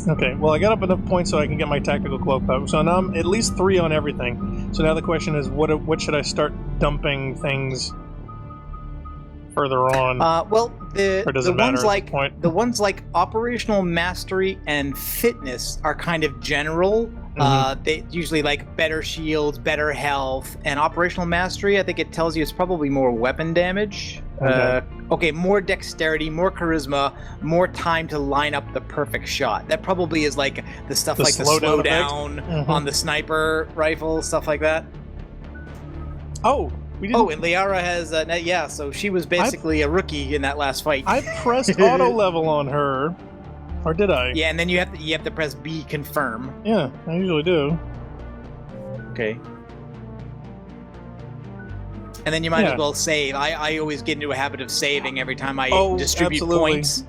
Okay, well, I got up enough points so I can get my tactical cloak up. So now I'm at least 3 on everything. So now the question is, what should I start dumping things further on? Well, the ones like operational mastery and fitness are kind of general. They usually like better shields, better health, and operational mastery. I think it tells you it's probably more weapon damage. Okay, more dexterity, more charisma, more time to line up the perfect shot. That probably is like the stuff like the slowdown on the sniper rifle, stuff like that. Oh, we didn't. Oh, and Liara has yeah. So she was basically a rookie in that last fight. I pressed auto level on her, or did I? Yeah, and then you have to press B confirm. Yeah, I usually do. Okay. And then you might as well save. I always get into a habit of saving every time I distribute points.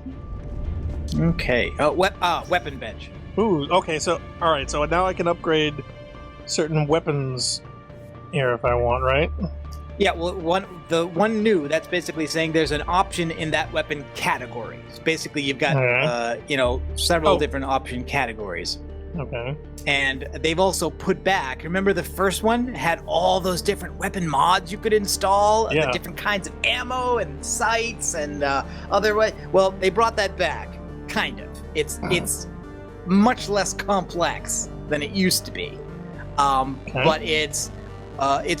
Okay. Oh, weapon bench. Ooh, okay, so, alright, so now I can upgrade certain weapons here if I want, right? Yeah, well, the one new, that's basically saying there's an option in that weapon category. So basically, you've got, several different option categories. Okay. And they've also put back, remember the first one had all those different weapon mods you could install, and the different kinds of ammo and sights and other way. Well, they brought that back, kind of. It's much less complex than it used to be, but it's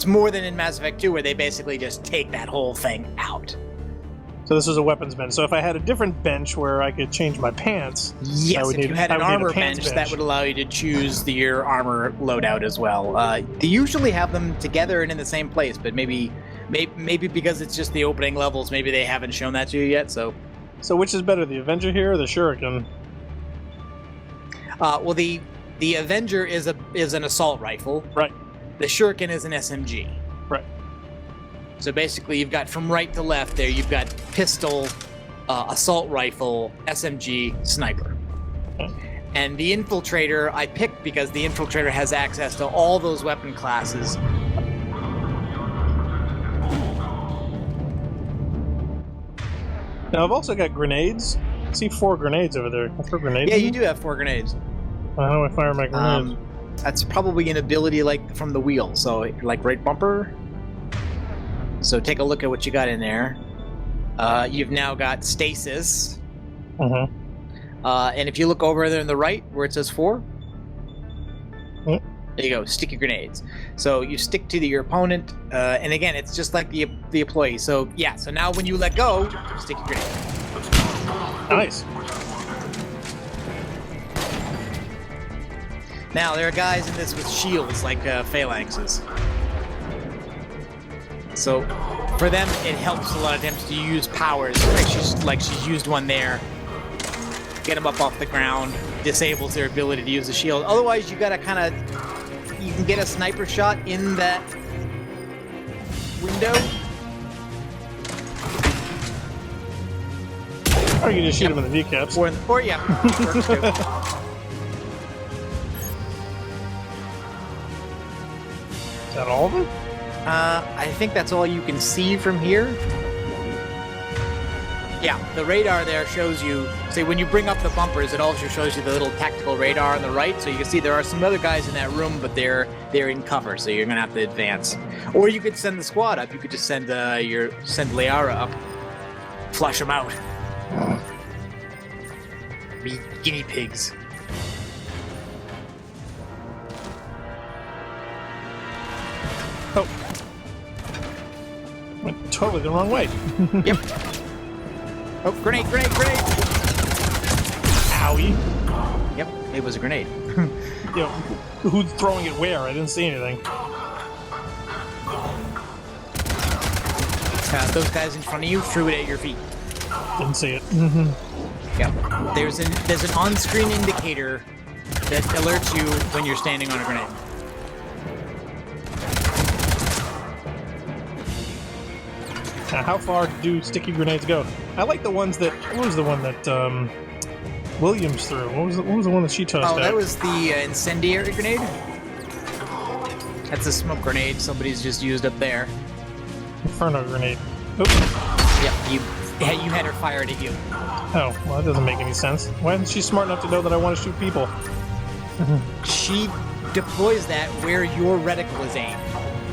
more than in Mass Effect 2, where they basically just take that whole thing out. So this is a weapons bench. So if I had a different bench where I could change my pants... Yes, if you had an armor bench, that would allow you to choose your armor loadout as well. They usually have them together and in the same place, but maybe because it's just the opening levels, maybe they haven't shown that to you yet, so... So which is better, the Avenger here or the Shuriken? Well, the Avenger is an assault rifle. Right. The Shuriken is an SMG. Right. So basically, you've got from right to left there, you've got pistol, assault rifle, SMG, sniper. Okay. And the Infiltrator I picked because the Infiltrator has access to all those weapon classes. Now, I've also got grenades. I see 4 grenades over there. Can I throw grenades? Yeah, you do have 4 grenades. How do I fire my grenades? That's probably an ability like from the wheel. So, like right bumper. So take a look at what you got in there. You've now got stasis. And if you look over there on the right where it says 4, there you go, sticky grenades. So you stick to your opponent, and again, it's just like the employee. So yeah, so now when you let go, sticky grenade. Nice. Now there are guys in this with shields like phalanxes. So for them, it helps a lot of times to use powers. Like she's used one there. Get them up off the ground, disables their ability to use the shield. Otherwise, you gotta you can get a sniper shot in that window. Or you can just shoot them in the kneecaps. Or yeah, works too. Is that all of them? I think that's all you can see from here. Yeah, the radar there shows you, say when you bring up the bumpers, it also shows you the little tactical radar on the right, so you can see there are some other guys in that room, but they're in cover, so you're gonna have to advance. Or you could send the squad up, you could just send Liara up, flush them out. Be guinea pigs. Oh. Went totally the wrong way. Yep. Oh, grenade! Owie. Yep, it was a grenade. Yo, who's throwing it where? I didn't see anything. Those guys in front of you threw it at your feet. Didn't see it. Yep. There's an on-screen indicator that alerts you when you're standing on a grenade. Now, how far do sticky grenades go? I like the ones that... What was the one that Williams threw? What was the one that she tossed out? Oh, that was the incendiary grenade? That's a smoke grenade somebody's just used up there. Inferno grenade. Oops. Yep, you you had her fired at you. Oh, well, that doesn't make any sense. Why isn't she smart enough to know that I want to shoot people? She deploys that where your reticle is aimed,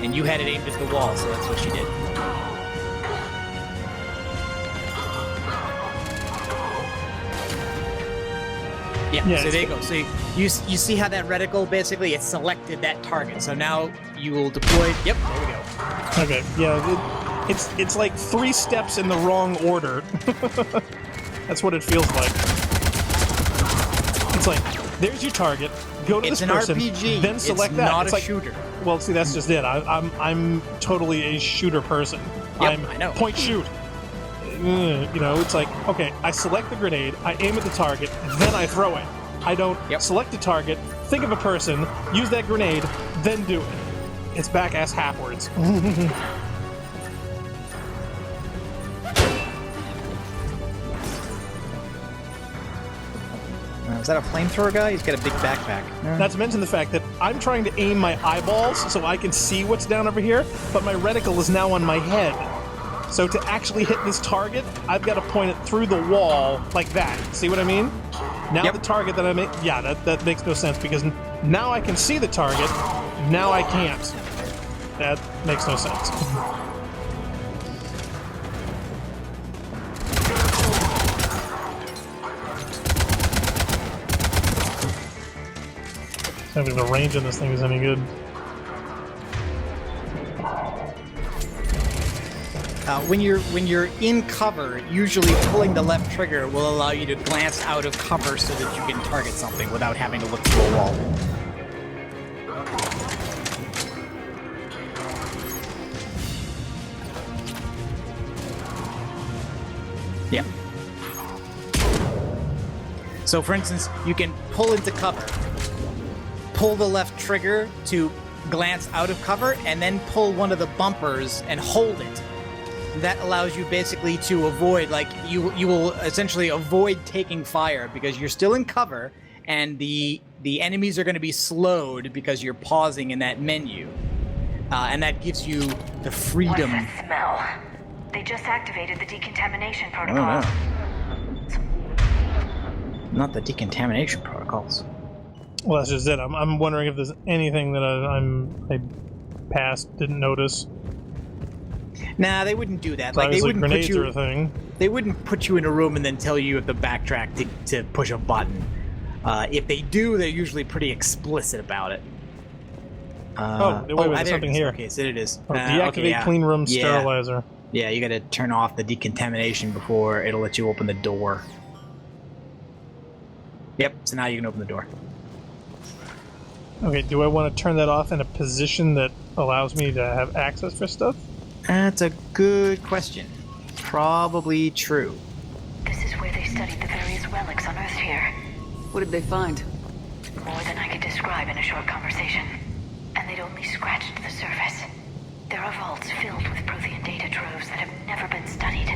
and you had it aimed at the wall, so that's what she did. Yeah, so there you go. So you see how that reticle, basically, it selected that target. So now you will deploy... Yep, there we go. Okay, yeah, it's like 3 steps in the wrong order. That's what it feels like. It's like, there's your target, go to this person, RPG. then select it's that. Not it's a like, shooter. Well, see, that's just it. I'm totally a shooter person. Yep, I know. Point shoot. You know, it's like, okay, I select the grenade, I aim at the target, then I throw it. I don't select a target, think of a person, use that grenade, then do it. It's back-ass halfwards. Is that a flamethrower guy? He's got a big backpack. Not to mention the fact that I'm trying to aim my eyeballs so I can see what's down over here, but my reticle is now on my head. So to actually hit this target, I've got to point it through the wall like that. See what I mean? Now the target that I make... Yeah, that makes no sense, because now I can see the target, now I can't. That makes no sense. I don't think the range on this thing is any good. When you're in cover, usually pulling the left trigger will allow you to glance out of cover so that you can target something without having to look through a wall. Yeah. So, for instance, you can pull into cover, pull the left trigger to glance out of cover, and then pull one of the bumpers and hold it. That allows you basically to avoid, like, you will essentially avoid taking fire because you're still in cover, and the enemies are going to be slowed because you're pausing in that menu. And that gives you the freedom. What's that smell? They just activated the decontamination protocol. Oh, no. Not the decontamination protocols. Well, that's just it. I'm wondering if there's anything that I passed, didn't notice. Nah, they wouldn't do that. Like, they wouldn't put you. Are a thing. They wouldn't put you in a room and then tell you you have to backtrack to push a button. If they do, they're usually pretty explicit about it. There's something here. Okay, so it is. Deactivate clean room sterilizer. Yeah, you got to turn off the decontamination before it'll let you open the door. Yep. So now you can open the door. Okay, do I want to turn that off in a position that allows me to have access for stuff? That's a good question. Probably true. This is where they studied the various relics unearthed here. What did they find? More than I could describe in a short conversation. And they'd only scratched the surface. There are vaults filled with Prothean data troves that have never been studied.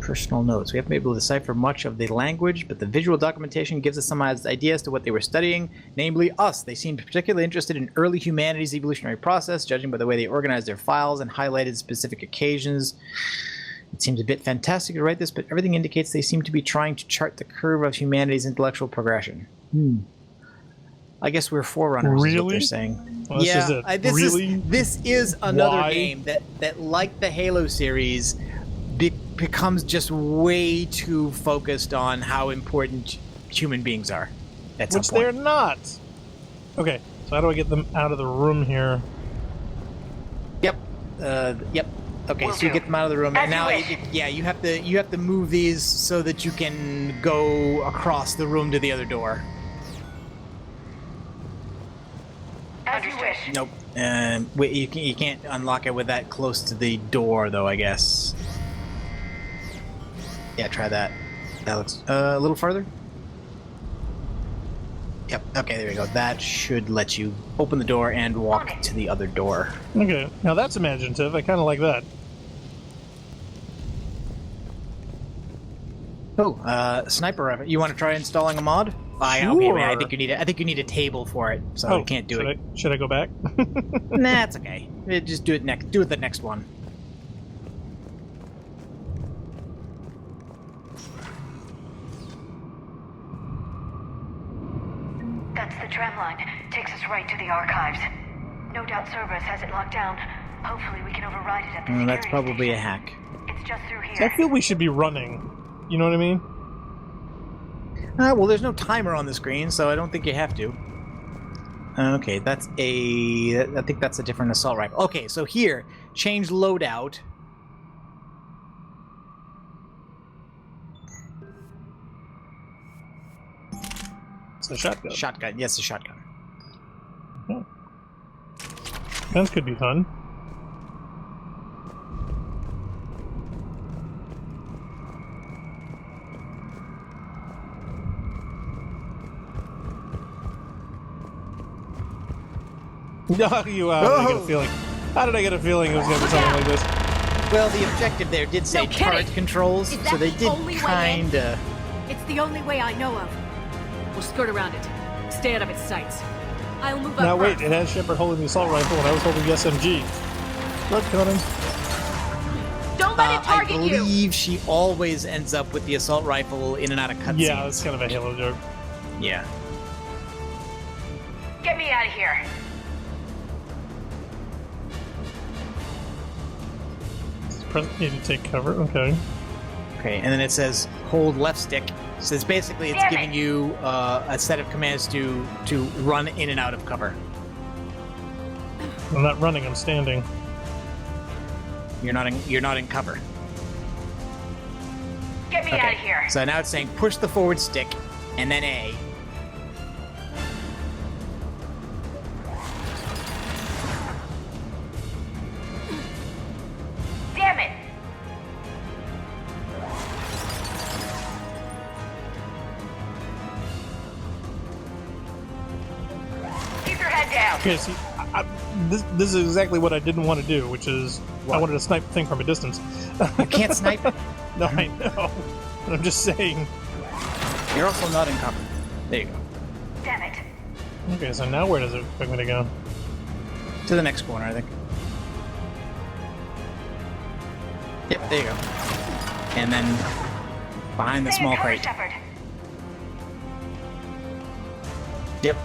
Personal notes. We haven't been able to decipher much of the language, but the visual documentation gives us some ideas to what they were studying, namely us. They seemed particularly interested in early humanity's evolutionary process, judging by the way they organized their files and highlighted specific occasions. It seems a bit fantastic to write this, but everything indicates they seem to be trying to chart the curve of humanity's intellectual progression. I guess we're forerunners, is what they're saying. Well, this is another game that, like the Halo series, becomes just way too focused on how important human beings are. Which they're not. Okay, so how do I get them out of the room here? Yep. Okay, so you get them out of the room, and now, you have to move these so that you can go across the room to the other door. As you wish. Nope. You can't unlock it with that close to the door, though, I guess. Yeah, try that. That looks a little farther. Yep. Okay, there we go. That should let you open the door and walk to the other door. Okay, now that's imaginative. I kind of like that. Oh, sniper rifle. You want to try installing a mod? Sure. Okay, man, I think you need a table for it, so you can't do it. Should I go back? Nah, it's okay. Just do it next. Do it the next one. right to the archives. No doubt Cerberus has it locked down. Hopefully we can override it at the security That's probably station. a hack. It's just through here. So I feel we should be running. You know what I mean? Well, there's no timer on the screen, so I don't think you have to. Okay, that's I think that's a different assault rifle. Okay, so here, change loadout. It's a shotgun. Shotgun, yes, a shotgun. Okay. Guns could be fun. No, you how did I get a feeling? How did I get a feeling it was going to be something like this? Well, the objective there did say turret controls, so they did kinda... It's the only way I know of. We'll skirt around it. Stay out of its sights. I'll move up Now wait, first. it has Shepard holding the assault rifle and I was holding the SMG. Blood coming. Don't let it target I believe she always ends up with the assault rifle in and out of cutscenes. Yeah, that's kind of a Halo joke. Yeah. Get me out of here. Need to take cover. Okay. Okay, and then it says hold left stick. So it's basically it's Damn giving it. you a set of commands to run in and out of cover. I'm not running. I'm standing. You're not in cover. Get me out of here. So now it's saying push the forward stick and then A. Damn it. Keep your head down. Okay, see, this is exactly what I didn't want to do, which is I wanted to snipe the thing from a distance. You can't snipe it. No, I know. But I'm just saying. You're also not in cover. There you go. Damn it. Okay, so now where does it expect me to go? To the next corner, I think. Yep, there you go. And then behind the Stay in small cover, crate. Shepard. Yep.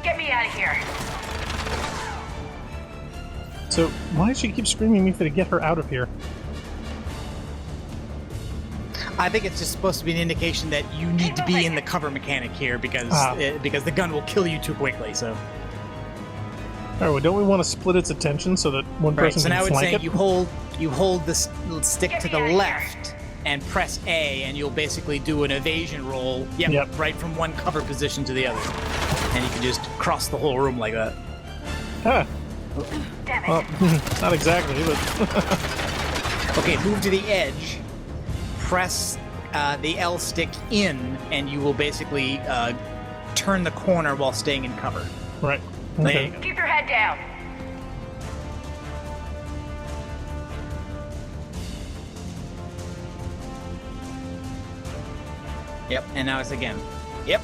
Get me out of here. So why does she keep screaming at me to get her out of here? I think it's just supposed to be an indication that you need to be in the cover mechanic here because the gun will kill you too quickly. So. All right, well, don't we want to split its attention so that one Right. person So can now it's flank saying it? you hold the stick Get to me the out of here. left and press A, and you'll basically do an evasion roll. Yep. Right from one cover position to the other, and you can just cross the whole room like that. Ah, Damn it. well, not exactly, but Okay, move to the edge. Press the L stick in, and you will basically turn the corner while staying in cover. right. There Okay. you go. Keep your head down. Yep, and now it's again. Yep.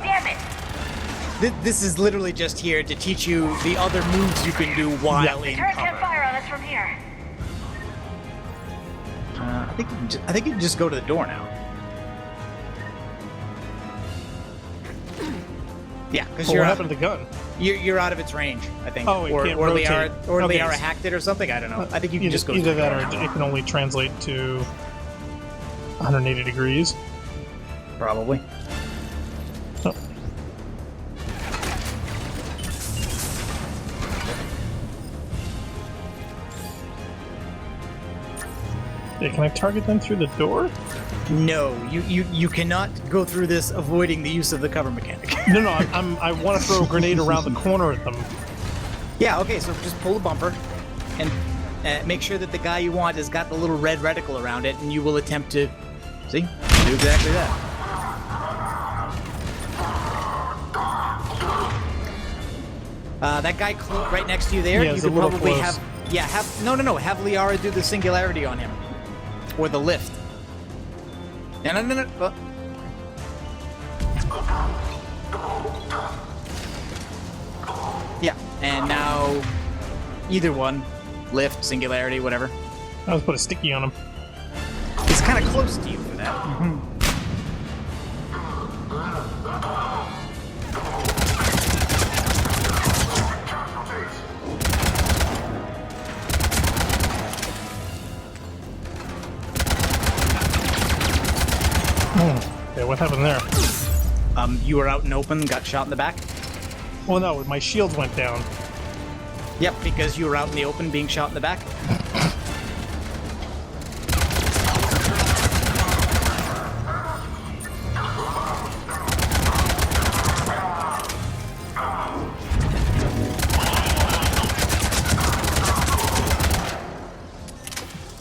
Damn it. This is literally just here to teach you the other moves you can do while in Turret can't cover. fire on us from here. I think you can just go to the door now. Yeah, because Well, what happened to the gun? you're out of its range, I think. Oh, it or can't or rotate. Okay, Liara so- hacked it or something. I don't know. I think you can Either, just go to either the that door or now. it can only translate to 180 degrees. Probably. Oh. Yeah, can I target them through the door? No, you cannot go through this avoiding the use of the cover mechanic. No, I want to throw a grenade around the corner at them. Yeah, okay, so just pull the bumper and make sure that the guy you want has got the little red reticle around it, and you will attempt to, see, do exactly that. That guy right next to you there, Yeah, you it's a could little probably close. have have Liara do the singularity on him. Or the lift. No. Oh. Yeah, and now either one, lift, singularity, whatever. I'll just put a sticky on them. He's kind of close to you for that. Okay, what happened there? You were out in open, got shot in the back? Well, no, my shields went down. Yep, because you were out in the open being shot in the back.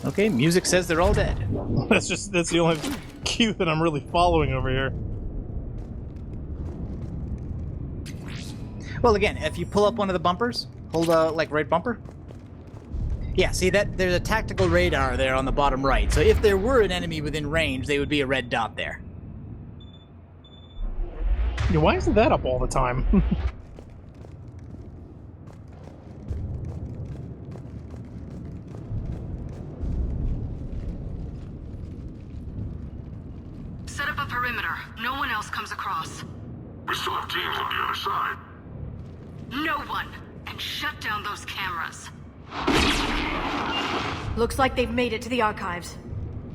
Okay, music says they're all dead. That's the only cue that I'm really following over here. Well, again, if you pull up one of the bumpers, hold like right bumper. Yeah, see that there's a tactical radar there on the bottom right. So if there were an enemy within range, they would be a red dot there. Yeah, why isn't that up all the time? Set up a perimeter. No one else comes across. We still have teams on the other side. No one! And shut down those cameras. Looks like they've made it to the archives.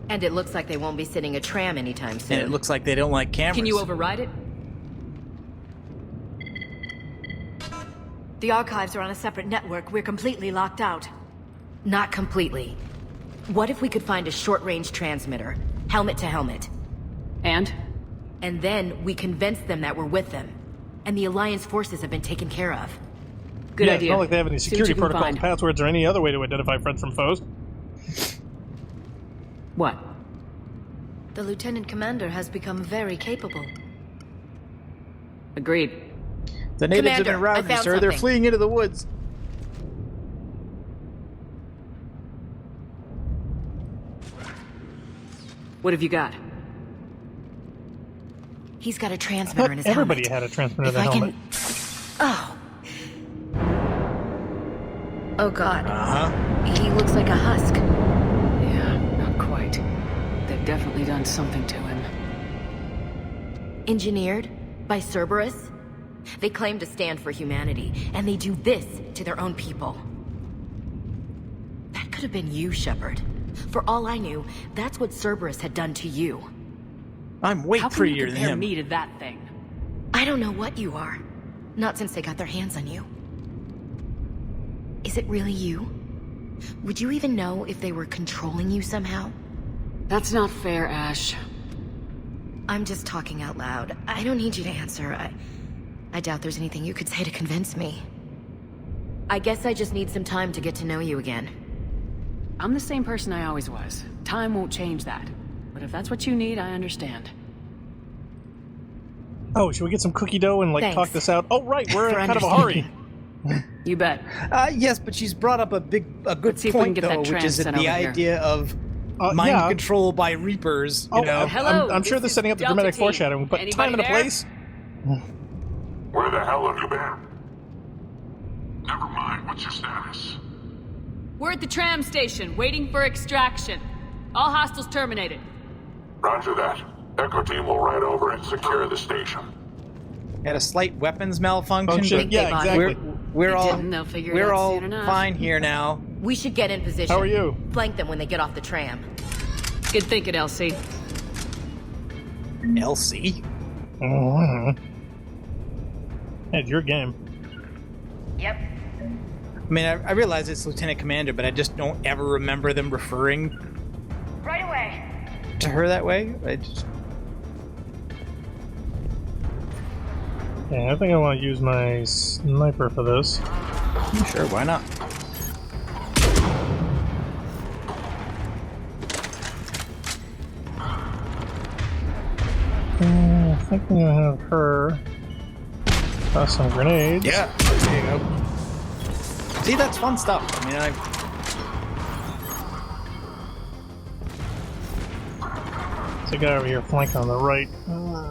And it looks like they won't be sitting a tram anytime soon. And it looks like they don't like cameras. Can you override it? The archives are on a separate network. We're completely locked out. Not completely. What if we could find a short-range transmitter, helmet to helmet? And? And then we convince them that we're with them. And the Alliance forces have been taken care of. Good yeah, idea. It's not like they have any See what security you can protocols, find. passwords, or any other way to identify friends from foes. What? The Lieutenant Commander has become very capable. Agreed. The natives have Commander, been routed, I found sir. They're something. fleeing into the woods. What have you got? He's got a I transmitter thought in his everybody helmet. had a transmitter in If their I helmet. Oh. Oh god. Uh-huh. He looks like a husk. Yeah, not quite. They've definitely done something to him. Engineered by Cerberus? They claim to stand for humanity, and they do this to their own people. That could have been you, Shepard. For all I knew, that's what Cerberus had done to you. I'm way How can prettier you than compare him. me to that thing? I don't know what you are. Not since they got their hands on you. Is it really you? Would you even know if they were controlling you somehow? That's not fair, Ash. I'm just talking out loud. I don't need you to answer. I doubt there's anything you could say to convince me. I guess I just need some time to get to know you again. I'm the same person I always was. Time won't change that. But if that's what you need, I understand. Oh, should we get some cookie dough and Thanks. talk this out? Oh, right, we're in For kind of a hurry. You bet. Yes, but she's brought up a good Let's see if we can point, get though, that which trans is that sent the over here. idea of mind yeah. control by Reapers, you know. Hello, I'm sure this they're is setting up the Delta dramatic Team. foreshadowing, but time and a Anybody place. Where the hell have you been? Never mind, what's your status? We're at the tram station, waiting for extraction. All hostiles terminated. Roger that. Echo team will ride over and secure the station. Had a slight weapons malfunction, Function. but Yeah, they bought exactly. we're They all didn't, they'll figure it we're out all soon enough. fine here now. We should get in position. How are you? Flank them when they get off the tram. Good thinking, Elsie. Elsie. It's your game. Yep. I mean, I realize it's Lieutenant Commander, but I just don't ever remember them referring Right away. to her that way. I just... Yeah, I think I want to use my sniper for this. Sure, why not? I think I'm gonna have her toss some grenades. Yeah, there you go. See, that's fun stuff. I mean, There's a guy over here flanking on the right.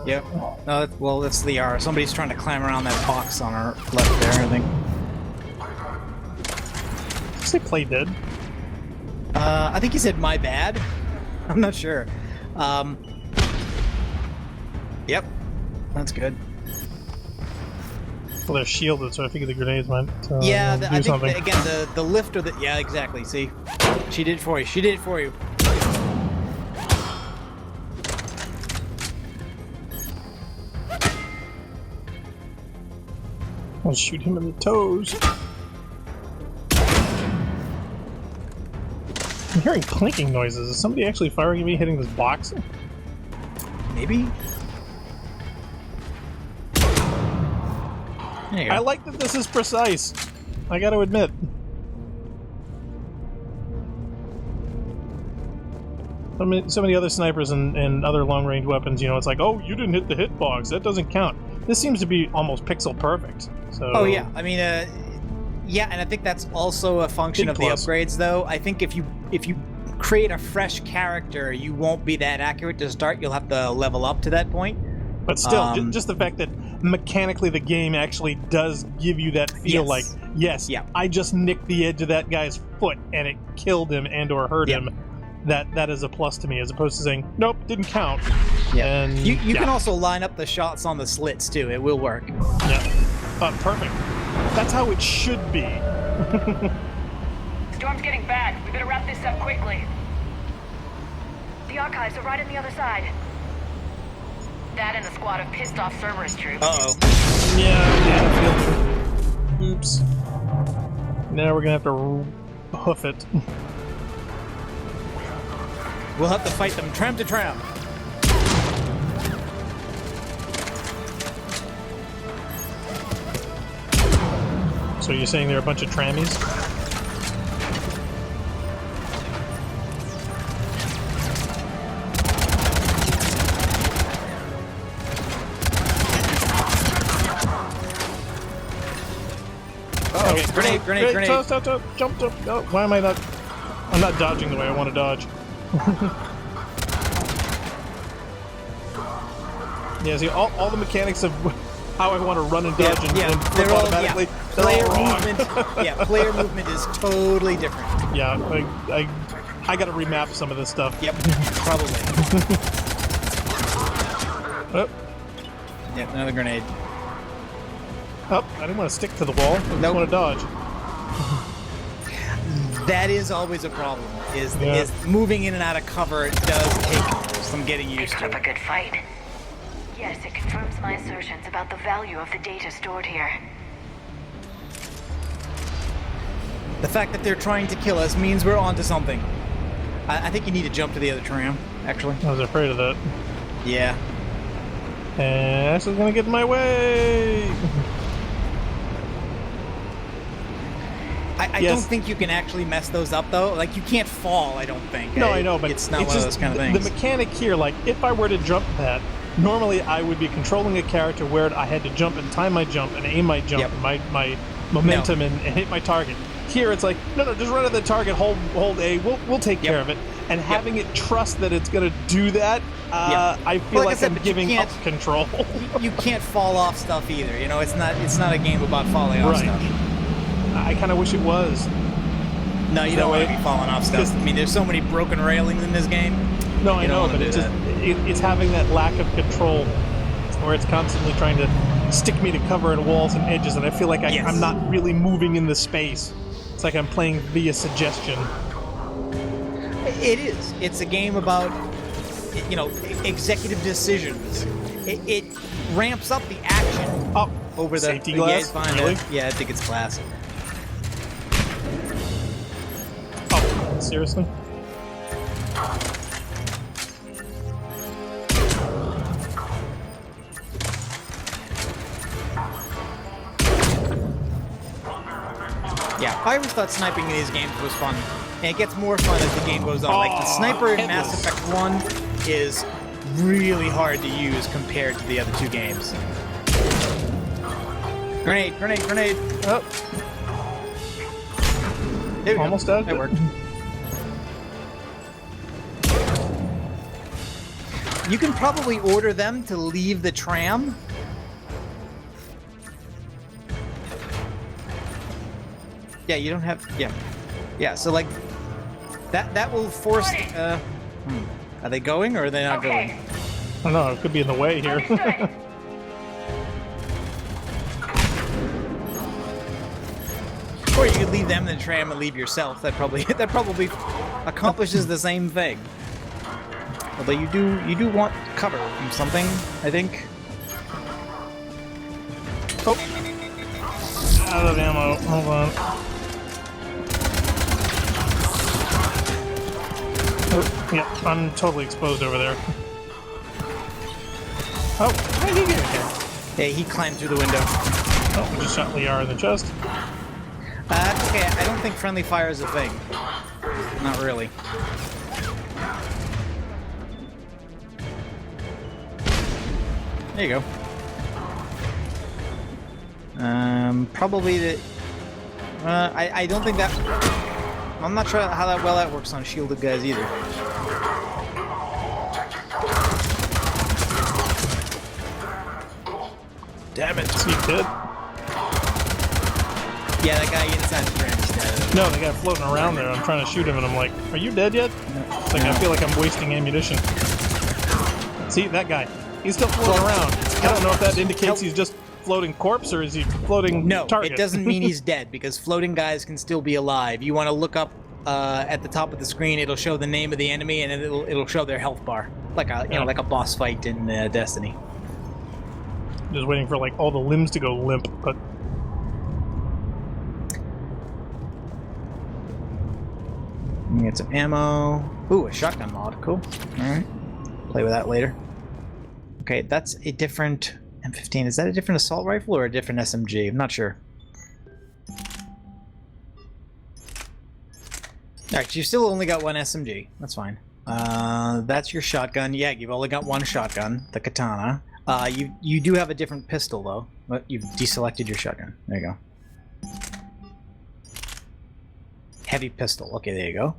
Yep. No, well, that's the R. Somebody's trying to climb around that box on our left there, I think. Did you say play dead? I think he said my bad. I'm not sure. Yep, that's good. Well, they're shielded, so I figured the grenades might yeah, do I think something. again the lift or the yeah, exactly. See, she did it for you. She did it for you. I'll shoot him in the toes. I'm hearing clinking noises. Is somebody actually firing at me, hitting this box? Maybe. There you go. I like that this is precise. I gotta admit. So many other snipers and other long-range weapons, you know, it's like, oh, you didn't hit the hitbox. That doesn't count. This seems to be almost pixel perfect. So. Oh yeah, I mean, yeah, and I think that's also a function of the upgrades, though. I think if you create a fresh character, you won't be that accurate to start. You'll have to level up to that point. But still, just the fact that mechanically the game actually does give you that feel like, yes, I just nicked the edge of that guy's foot and it killed him and or hurt him. That is a plus to me, as opposed to saying, nope, didn't count. Yeah. And you can also line up the shots on the slits, too. It will work. Yeah. Perfect. That's how it should be. Storm's getting bad. We better wrap this up quickly. The archives are right on the other side. That and a squad of pissed-off Cerberus troops. Uh-oh. Yeah, oops. Now we're gonna have to hoof it. We'll have to fight them tram to tram. So you're saying they're a bunch of trammies? Okay, grenade. Stop, jump. Oh, why am I not... I'm not dodging the way I want to dodge. Yeah, see, all the mechanics of how I want to run and dodge and flip automatically, player movement. Player movement is totally different. Yeah, I got to remap some of this stuff. Yep, probably. Oh. Yep, another grenade. Oh, I didn't want to stick to the wall. I just want to dodge. That is always a problem. Is moving in and out of cover does take some getting used to. They put up a good fight. Yes, it confirms my assertions about the value of the data stored here. The fact that they're trying to kill us means we're onto something. I think you need to jump to the other tram, actually. I was afraid of that. Yeah. And Ashley's gonna get in my way! I don't think you can actually mess those up, though. Like, you can't fall, I don't think. No, I know, but it's not one of those kind of things. The mechanic here, like, if I were to jump that, normally I would be controlling a character where I had to jump and time my jump and aim my jump, and my momentum and hit my target. Here it's like, no, just run at the target, hold A, we'll take care of it. And having it trust that it's going to do that, I feel like I'm giving up control. You can't fall off stuff either, you know? It's not a game about falling off stuff. I kind of wish it was. No, you don't want to be falling off stuff. I mean, there's so many broken railings in this game. No, I know, but it's having that lack of control where it's constantly trying to stick me to cover and walls and edges, and I feel like I'm not really moving in the space. It's like I'm playing via suggestion. It is. It's a game about, you know, executive decisions. It ramps up the action over the safety glass. Really? Yeah, I think it's glass. Oh, seriously? Yeah, I always thought sniping in these games was fun. And it gets more fun as the game goes on. Like, the sniper in Mass Effect 1 is really hard to use compared to the other two games. Grenade! Oh. There we go. Almost dead. That worked. You can probably order them to leave the tram. Yeah, you don't have... Yeah, so, like, that will force... Are they going or are they not going? I don't know. It could be in the way here. Or you could leave them in the tram and leave yourself. That probably accomplishes the same thing. Although you do want cover from something, I think. Oh, out of ammo. Hold on. Oh, yeah, I'm totally exposed over there. Oh, how did he get in here? Hey, he climbed through the window. Oh, we just shot Liara in the chest. Okay, I don't think friendly fire is a thing. Not really. There you go. Probably the... I don't think that... I'm not sure how that works on shielded guys either. Damn it. Is he dead? Yeah, that guy inside the branch is dead. No, the guy floating around there. I'm trying to shoot him and I'm like, are you dead yet? It's like, I feel like I'm wasting ammunition. See, that guy. He's still floating around. I don't know if that indicates he's just floating corpse or is he floating target? It doesn't mean he's dead because floating guys can still be alive. You want to look up at the top of the screen. It'll show the name of the enemy and it'll show their health bar, like a like a boss fight in Destiny. Just waiting for like all the limbs to go limp, but get some ammo. Ooh, a shotgun mod. Cool. All right, play with that later. Okay, that's a different M15. Is that a different assault rifle or a different SMG? I'm not sure. Alright, you still only got one SMG. That's fine. That's your shotgun. Yeah, you've only got one shotgun, the katana. You do have a different pistol, though. But you've deselected your shotgun. There you go. Heavy pistol. Okay, there you go.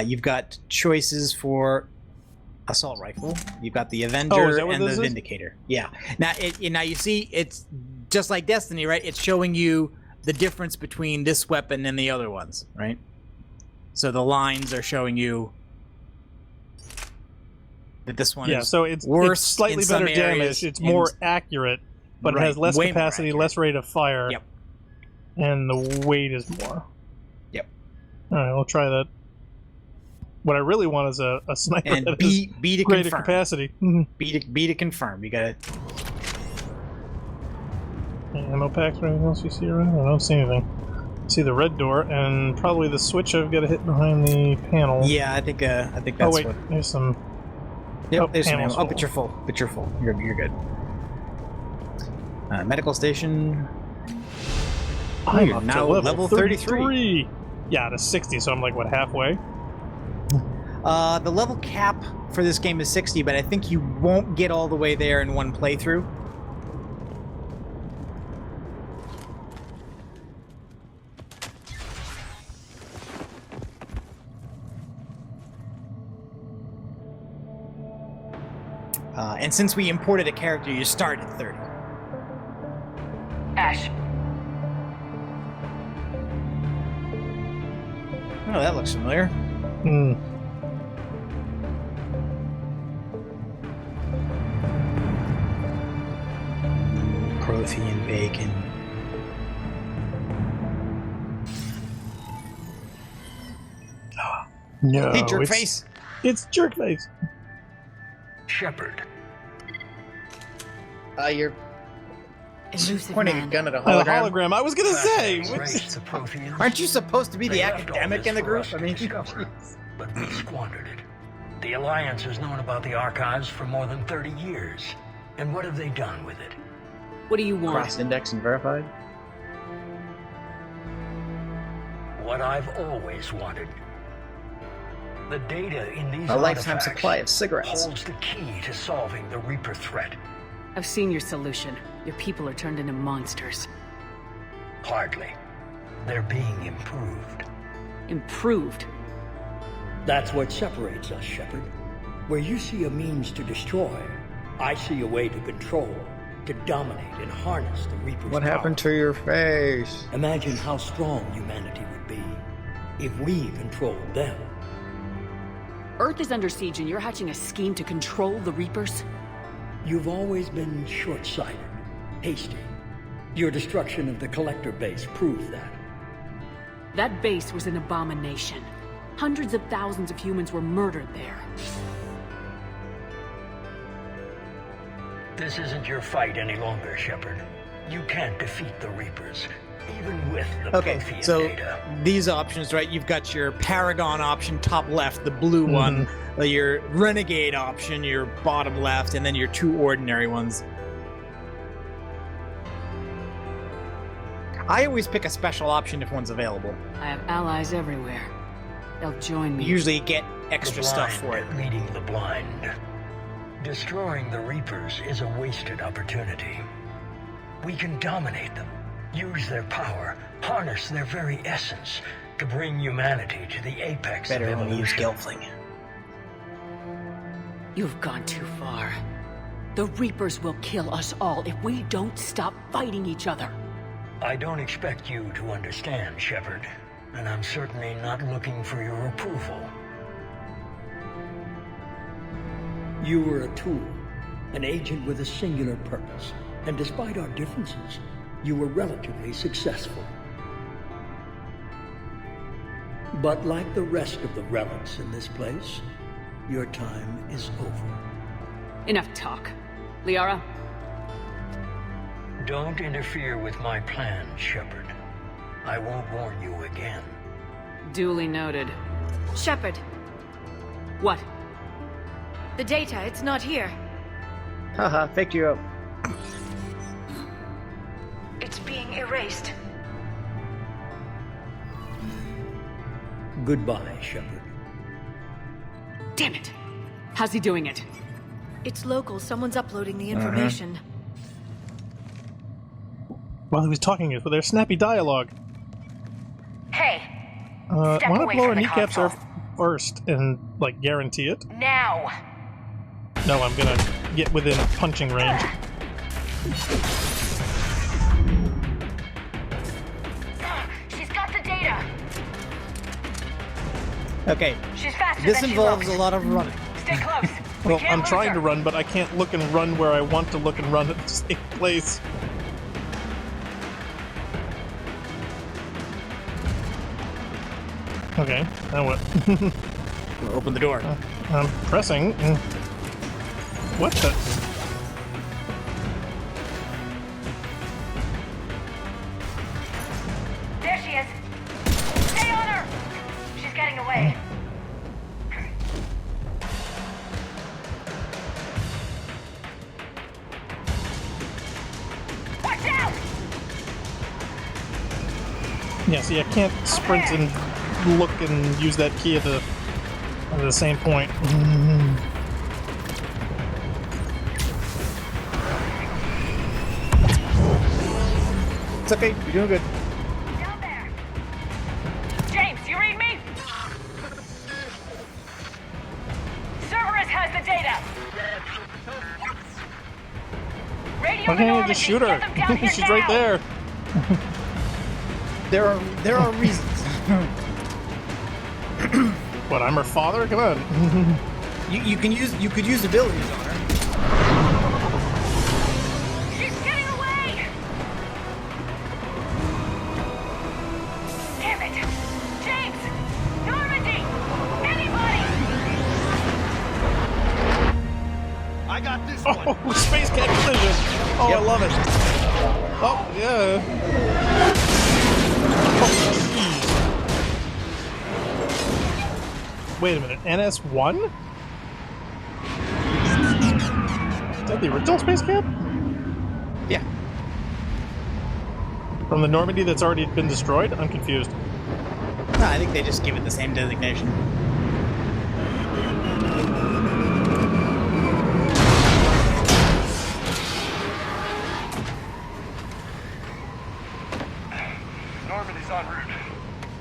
You've got choices for assault rifle. You've got the Avenger and the Vindicator. Yeah. Now, now you see, it's just like Destiny, right? It's showing you the difference between this weapon and the other ones, right? So the lines are showing you that this one is so it's slightly better damage. It's more accurate, but it has less capacity, less rate of fire. Yep. And the weight is more. Yep. All right, I'll try that. What I really want is a sniper and that B to greater confirm. capacity. B to confirm. You got it. Ammo packs or anything else you see around? I don't see anything. I see the red door and probably the switch I've got to hit behind the panel. Yeah, I think that's oh wait, there's some. Yep, there's some ammo. Oh, but you're full. But you're full. You're good. Medical station. I'm up now to level 33. Yeah, to 60, so I'm like, what, halfway? The level cap for this game is 60, but I think you won't get all the way there in one playthrough. And since we imported a character, you start at 30. Ash. Oh, that looks familiar. Hmm. Prothean bacon. No. Hey, Jerkface! It's Jerkface! Shepard. You're Elusive pointing man. a gun at a A hologram. hologram. I was gonna say! That's right, the Protheans. Aren't you supposed to be the They left all academic this in the for group? us to discover, but we squandered it. The Alliance has known about the archives for more than 30 years. And what have they done with it? What do you want? Cross-indexed and verified? What I've always wanted. The data in these A lifetime artifacts supply of cigarettes. holds the key to solving the Reaper threat. I've seen your solution. Your people are turned into monsters. Hardly. They're being improved. Improved? That's what separates us, Shepard. Where you see a means to destroy, I see a way to control, to dominate and harness the Reaper's What happened power. to your face? Imagine how strong humanity would be if we controlled them. Earth is under siege and you're hatching a scheme to control the Reapers? You've always been short-sighted, hasty. Your destruction of the Collector base proved that. That base was an abomination. Hundreds of thousands of humans were murdered there. This isn't your fight any longer, Shepard. You can't defeat the Reapers, even with the Prothean data. These options, right? You've got your Paragon option, top left, the blue one, your Renegade option, your bottom left, and then your two ordinary ones. I always pick a special option if one's available. I have allies everywhere. They'll join me. You usually get extra stuff for it. Leading the blind. Destroying the Reapers is a wasted opportunity. We can dominate them, use their power, harness their very essence to bring humanity to the apex of evolution. Better use Gelfling. You've gone too far. The Reapers will kill us all if we don't stop fighting each other. I don't expect you to understand, Shepard, and I'm certainly not looking for your approval. You were a tool, an agent with a singular purpose, and despite our differences, you were relatively successful. But like the rest of the relics in this place, your time is over. Enough talk. Liara? Don't interfere with my plan, Shepard. I won't warn you again. Duly noted. Shepard, What? the data, it's not here. Haha, faked you out. It's being erased. Goodbye, Shepard. Damn it! How's he doing it? It's local. Someone's uploading the information. While he was talking with their snappy dialogue. Hey, Want step to away blow our from the kneecaps console. off first and, like, guarantee it? Now! No, I'm gonna get within punching range. She's got the data! Okay, She's faster this than involves she a looks. lot of running. Stay close. Well, I'm trying to run, but I can't look and run where I want to look and run at the same place. Okay, now what? Open the door. I'm pressing. What the? There she is. Stay on her! She's getting away. Watch out! Yeah, see, I can't sprint and look and use that key at the same point. It's okay, you're doing good. Down there! James, you read me? Cerberus has the data! Radio Okay, Normandy, just shoot her. get them down here She's right now. there. There are reasons. What? I'm her father? Come on. you could use abilities on her. She's getting away! Damn it! James! Normandy! Anybody! I got this one. Oh, space cat collision. Oh, Yep. I love it. Oh, yeah. Oh, jeez. Wait a minute. NS1? Is that the original space cap? Yeah. From the Normandy that's already been destroyed? I'm confused. No, I think they just give it the same designation. Normandy's en route.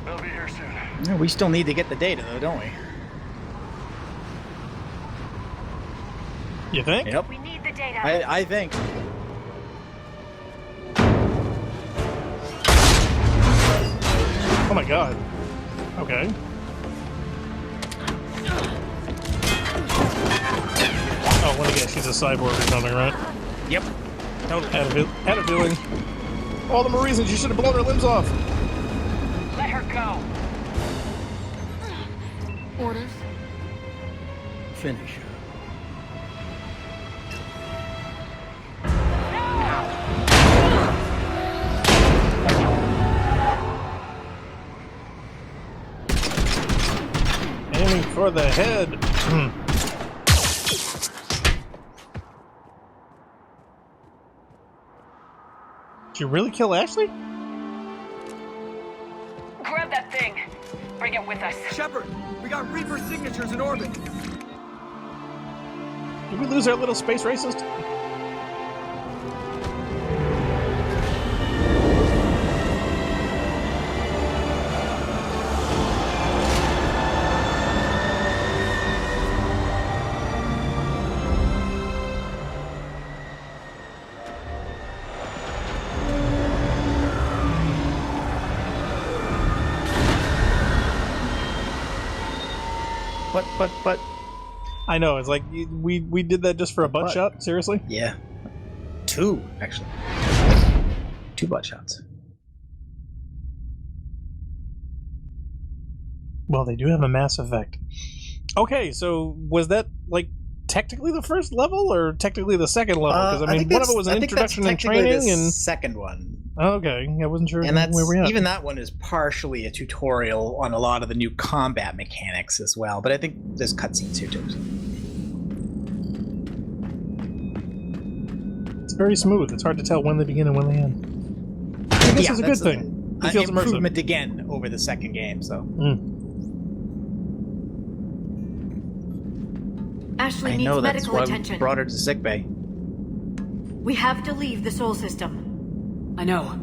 They'll be here soon. Yeah, we still need to get the data, though, don't we? You think? Yep. We need the data. I think. Oh my god. Okay. Oh, let me guess, she's a cyborg or something, right? Yep. Totally. Had a feeling. All the more reasons you should have blown her limbs off. Let her go. Orders? Finish her. Aiming for the head. Did you really kill Ashley? Grab that thing. Bring it with us. Shepard, we got Reaper signatures in orbit. Did we lose our little space racist? But. I know, it's like, we did that just for a butt shot? Seriously? Yeah. 2, actually. 2 butt shots. Well, they do have a mass effect. Okay, so was that, like, technically the first level, or technically the second level? Because, I mean, one of it was an introduction and training, the and... second one. Okay, I wasn't sure And that's, where we're at. even that one is partially a tutorial on a lot of the new combat mechanics as well, but I think there's cutscenes here too. It's very smooth. It's hard to tell when they begin and when they end. I think this is a good thing. It feels improvement immersive. again over the second game, so. Ashley I needs know, that's medical why attention. we brought her to sickbay. We have to leave the Sol system. I know.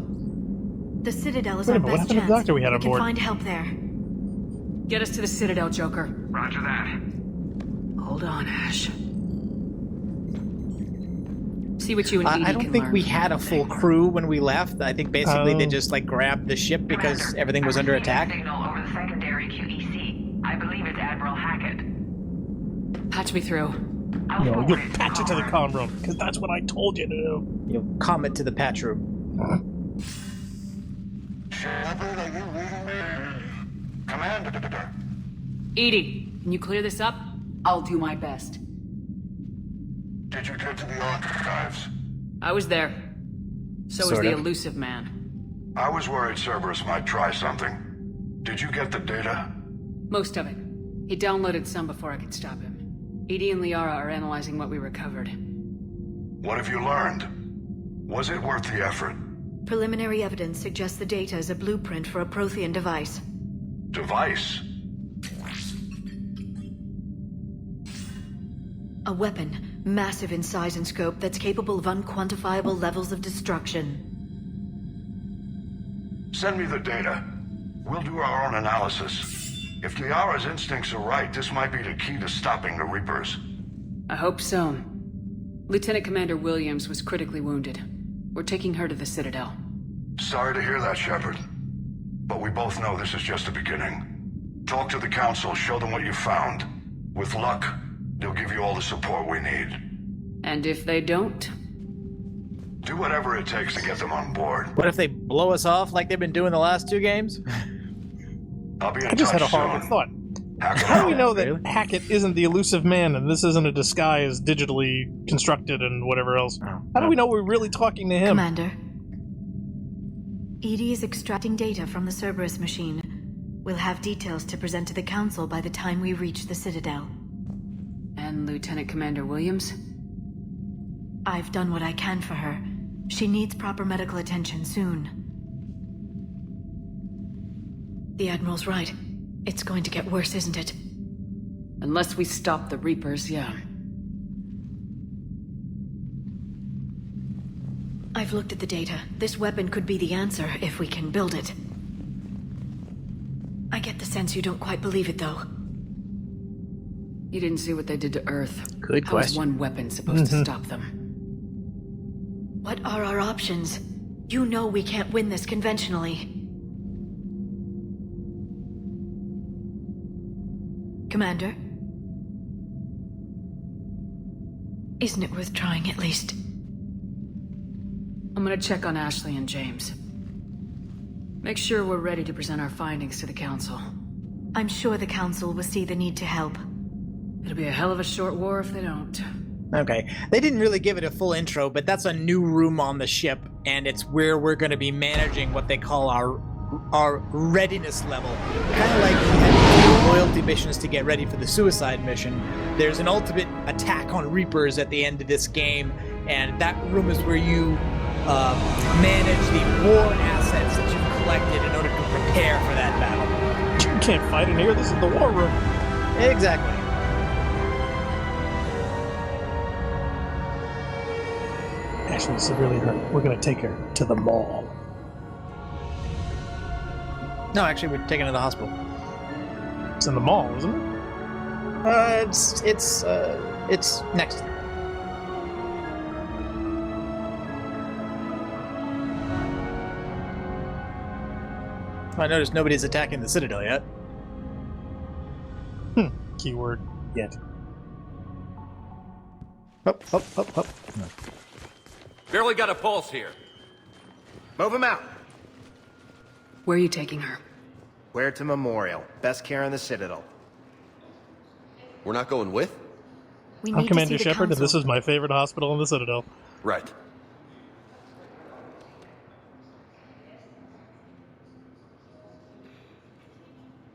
The Citadel is Wait a our minute, what best happened to chance. the doctor we had on can board? find help there. Get us to the Citadel, Joker. Roger that. Hold on, Ash. See what you and Edie I don't can think learn we from had a full everything. crew when we left. I think basically they just like grabbed the ship because Commander, everything was under attack. Signal over the secondary QEC. I believe it's Admiral Hackett. Patch me through. I'll No, forward you'll it patch it to the over. comm room, because that's what I told you to do. You know, comet to the patch room. Shepard, are you reading me? Commander. Edie, can you clear this up? I'll do my best. Did you get to the archives? I was there. So was Sort the of. elusive man. I was worried Cerberus might try something. Did you get the data? Most of it. He downloaded some before I could stop him. Edie and Liara are analyzing what we recovered. What have you learned? Was it worth the effort? Preliminary evidence suggests the data is a blueprint for a Prothean device. Device? A weapon, massive in size and scope, that's capable of unquantifiable levels of destruction. Send me the data. We'll do our own analysis. If Liara's instincts are right, this might be the key to stopping the Reapers. I hope so. Lieutenant Commander Williams was critically wounded. We're taking her to the Citadel. Sorry to hear that, Shepard. But we both know this is just the beginning. Talk to the Council, show them what you found. With luck, they'll give you all the support we need. And if they don't? Do whatever it takes to get them on board. What if they blow us off like they've been doing the last 2 games? I'll be in I just touch had a horrible soon. thought. Hack it How do we out. know that Really? Hackett isn't the elusive man and this isn't a disguise digitally constructed and whatever else? How do we know we're really talking to him? Commander. Edie is extracting data from the Cerberus machine. We'll have details to present to the Council by the time we reach the Citadel. And Lieutenant Commander Williams? I've done what I can for her. She needs proper medical attention soon. The Admiral's right. It's going to get worse, isn't it? Unless we stop the Reapers, yeah. I've looked at the data. This weapon could be the answer if we can build it. I get the sense you don't quite believe it, though. You didn't see what they did to Earth. Good How is question. one weapon supposed to stop them? What are our options? You know we can't win this conventionally. Commander? Isn't it worth trying at least? I'm gonna check on Ashley and James. Make sure we're ready to present our findings to the Council. I'm sure the Council will see the need to help. It'll be a hell of a short war if they don't. Okay. They didn't really give it a full intro, but that's a new room on the ship, and it's where we're going to be managing what they call our readiness level. Kind of like we had to do loyalty missions to get ready for the suicide mission. There's an ultimate attack on Reapers at the end of this game, and that room is where you manage the war assets that you've collected in order to prepare for that battle. You can't fight in here. This is the war room. Exactly. Ashley's severely hurt. We're going to take her to the mall. No, actually, we're taking her to the hospital. It's in the mall, isn't it? It's next. I noticed nobody's attacking the Citadel yet. Keyword, yet. Up. Barely got a pulse here. Move him out. Where are you taking her? Where to Memorial. Best care in the Citadel. We're not going with? I'm Commander Shepard, and this is my favorite hospital in the Citadel. Right.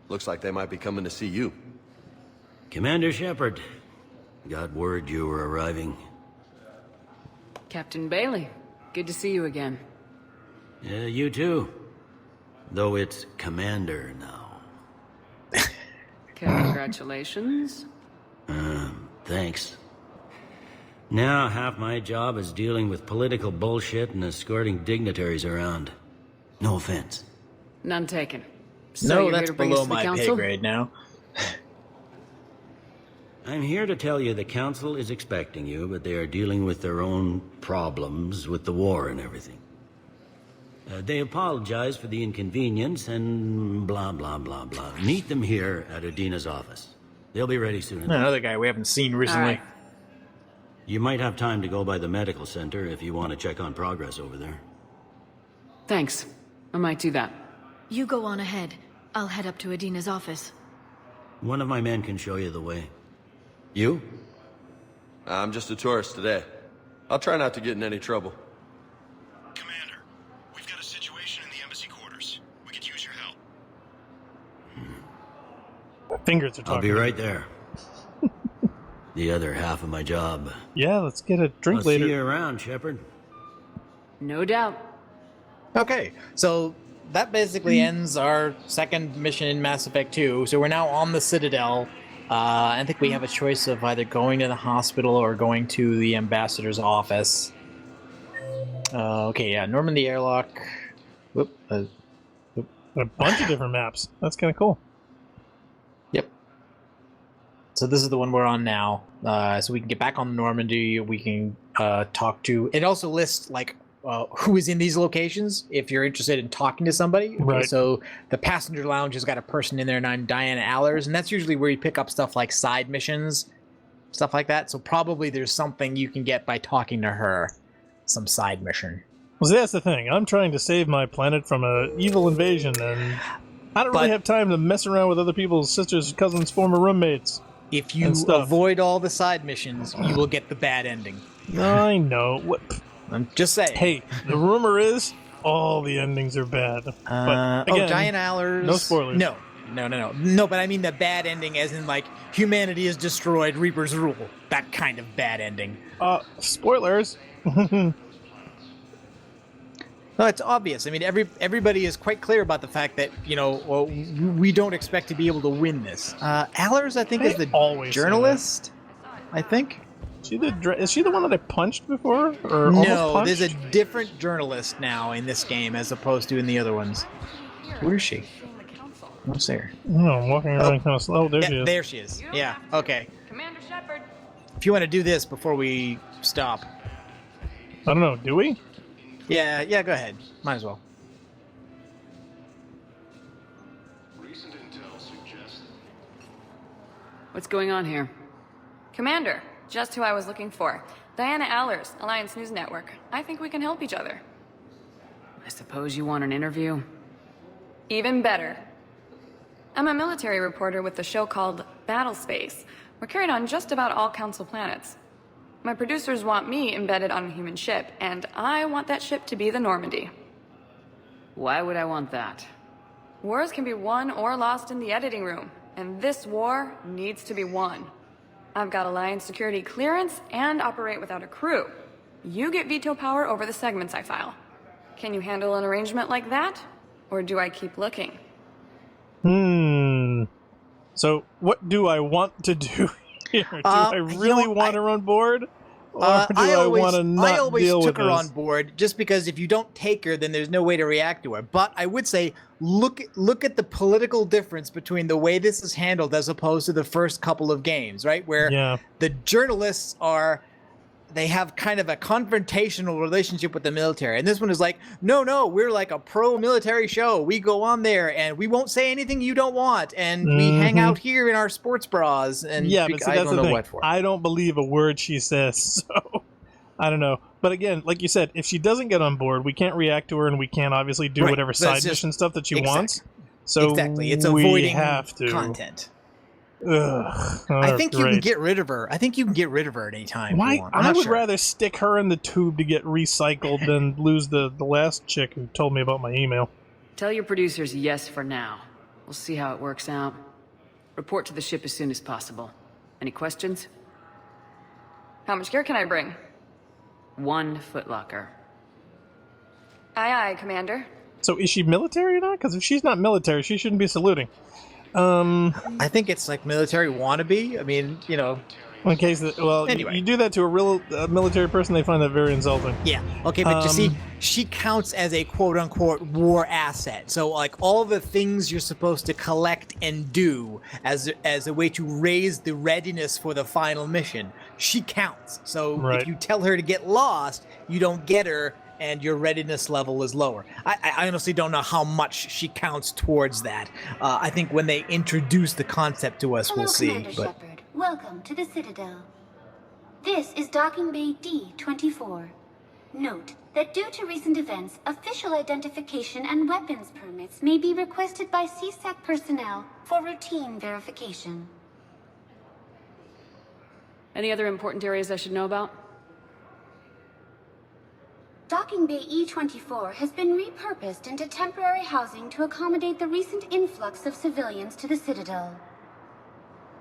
Looks like they might be coming to see you. Commander Shepard, got word you were arriving. Captain Bailey, good to see you again. Yeah, you too. Though it's Commander now. Congratulations. Thanks. Now half my job is dealing with political bullshit and escorting dignitaries around. No offense. None taken. So No, you're that's here to bring us below to the my Council? pay grade now. I'm here to tell you the Council is expecting you, but they are dealing with their own problems with the war and everything. They apologize for the inconvenience and blah, blah, blah, blah. Meet them here at Adina's office. They'll be ready soon. Another guy we haven't seen recently. All right. You might have time to go by the medical center if you want to check on progress over there. Thanks. I might do that. You go on ahead. I'll head up to Adina's office. One of my men can show you the way. You? I'm just a tourist today. I'll try not to get in any trouble. Commander, we've got a situation in the embassy quarters. We could use your help. Fingers are talking. I'll be right there. The other half of my job. Yeah, let's get a drink I'll later. see you around, Shepard. No doubt. Okay, so that basically ends our second mission in Mass Effect 2. So we're now on the Citadel. I think we have a choice of either going to the hospital or going to the ambassador's office. Okay, yeah, Norman the airlock. Whoop, A bunch of different maps. That's kind of cool. Yep. So this is the one we're on now. So we can get back on Normandy. We can talk to. It also lists like who is in these locations if you're interested in talking to somebody. Okay, Right. so the passenger lounge has got a person in there named Diana Allers, and that's usually where you pick up stuff like side missions, stuff like that. So probably there's something you can get by talking to her, some side mission. Well, that's the thing. I'm trying to save my planet from an evil invasion, and I don't really have time to mess around with other people's sisters, cousins, former roommates. If you avoid all the side missions, you will get the bad ending. I know. What? I'm just saying. Hey, the rumor is all the endings are bad. But again, Diana Allers. no spoilers. No, but I mean the bad ending as in like humanity is destroyed, Reapers rule. That kind of bad ending. Spoilers. No, it's obvious. I mean, everybody is quite clear about the fact that, well, we don't expect to be able to win this. Allers, I think, is the journalist, I think. Is she the one that I punched before? Or No, punched? there's a different journalist now in this game as opposed to in the other ones. Where is she? I don't see her. No, I'm walking around kind of slow. There she is. There she is. Yeah, okay. Commander Shepard. If you want to do this before we stop. I don't know. Do we? Yeah, go ahead. Might as well. What's going on here? Commander, Just who I was looking for. Diana Allers, Alliance News Network. I think we can help each other. I suppose you want an interview? Even better. I'm a military reporter with the show called Battle Space. We're carried on just about all Council planets. My producers want me embedded on a human ship, and I want that ship to be the Normandy. Why would I want that? Wars can be won or lost in the editing room, and this war needs to be won. I've got Alliance security clearance and operate without a crew. You get veto power over the segments I file. Can you handle an arrangement like that? Or do I keep looking? So, what do I want to do here? Do I really want her on board? Or do I want to not I always deal took with her this? on board just because if you don't take her, then there's no way to react to her. But I would say, look at the political difference between the way this is handled as opposed to the first couple of games, right? Where the journalists they have kind of a confrontational relationship with the military. And this one is like, no, we're like a pro-military show. We go on there and we won't say anything you don't want. And we hang out here in our sports bras. And but see, that's the thing. I don't believe a word she says. So, I don't know. But again, like you said, if she doesn't get on board, we can't react to her and we can't obviously do whatever side mission stuff that she wants. So it's avoiding have to. content. I think you can get rid of her. I think you can get rid of her at any time. Why? If you want. I would rather stick her in the tube to get recycled than lose the last chick who told me about my email. Tell your producers yes for now. We'll see how it works out. Report to the ship as soon as possible. Any questions? How much gear can I bring? 1 footlocker. Aye, aye, Commander. So is she military or not? Because if she's not military, she shouldn't be saluting. I think it's like military wannabe. I mean, in case that, anyway. You do that to a real military person, they find that very insulting. Yeah. Okay, but you see, she counts as a quote-unquote war asset. So, like, all the things you're supposed to collect and do as a way to raise the readiness for the final mission, she counts. So if you tell her to get lost, you don't get her, and your readiness level is lower. I honestly don't know how much she counts towards that. I think when they introduce the concept to us, we'll see. Commander Shepard. Welcome to the Citadel. This is Docking Bay D-24. Note that due to recent events, official identification and weapons permits may be requested by CSAC personnel for routine verification. Any other important areas I should know about? Docking Bay E-24 has been repurposed into temporary housing to accommodate the recent influx of civilians to the Citadel.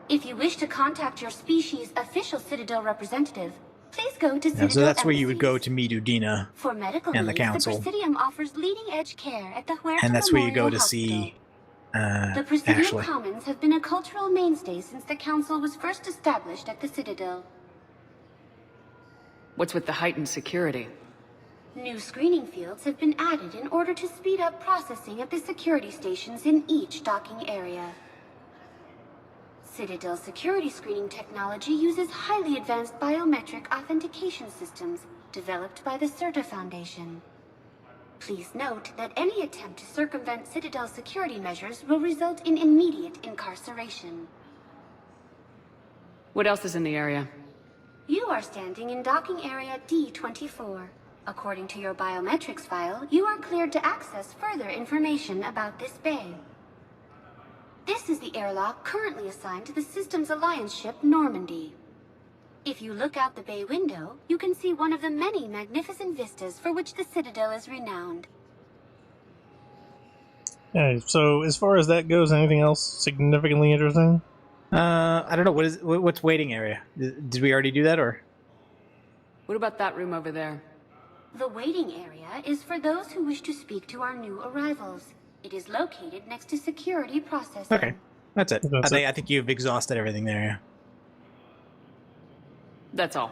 If you wish to contact your species' official Citadel representative, please go to Citadel so that's where you would go to meet Udina for medical and the needs, Council. The Presidium offers leading-edge care at the Huerta and that's where you go Memorial to see The Presidium Ashley. Commons have been a cultural mainstay since the Council was first established at the Citadel. What's with the heightened security? New screening fields have been added in order to speed up processing at the security stations in each docking area. Citadel security screening technology uses highly advanced biometric authentication systems developed by the CERTA Foundation. Please note that any attempt to circumvent Citadel security measures will result in immediate incarceration. What else is in the area? You are standing in docking area D-24. According to your biometrics file, you are cleared to access further information about this bay. This is the airlock currently assigned to the Systems Alliance ship Normandy. If you look out the bay window, you can see one of the many magnificent vistas for which the Citadel is renowned. Okay, so as far as that goes, anything else significantly interesting? I don't know. What's waiting area? Did we already do that, or? What about that room over there? The waiting area is for those who wish to speak to our new arrivals. It is located next to security processing. Okay, that's it. I think you've exhausted everything there. Yeah. That's all.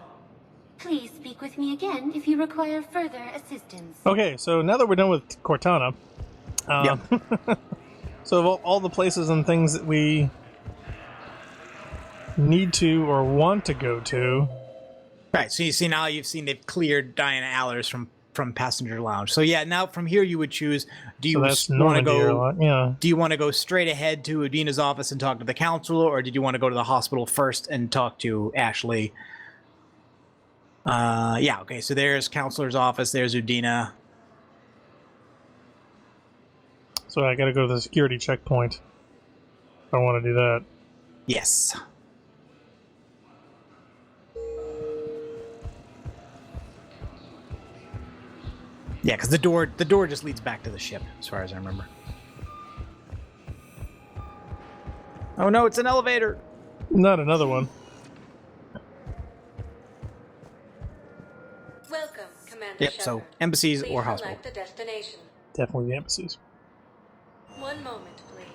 Please speak with me again if you require further assistance. Okay, so now that we're done with Cortana, so of all the places and things that we need to or want to go to. Right, so you see now they've cleared Diana Allers from passenger lounge. So yeah, now from here you would choose, do you want to go do you want to go straight ahead to Udina's office and talk to the Council, or did you want to go to the hospital first and talk to Ashley? Yeah, okay, so there's Counselor's office, there's Udina. So I gotta go to the security checkpoint. I want to do that. Yes. Yeah, because the door just leads back to the ship, as far as I remember. Oh no, it's an elevator! Not another one. Welcome, Commander Yep, Shepard. so embassies Please or hospital. select the destination. Definitely the embassies. One moment, please.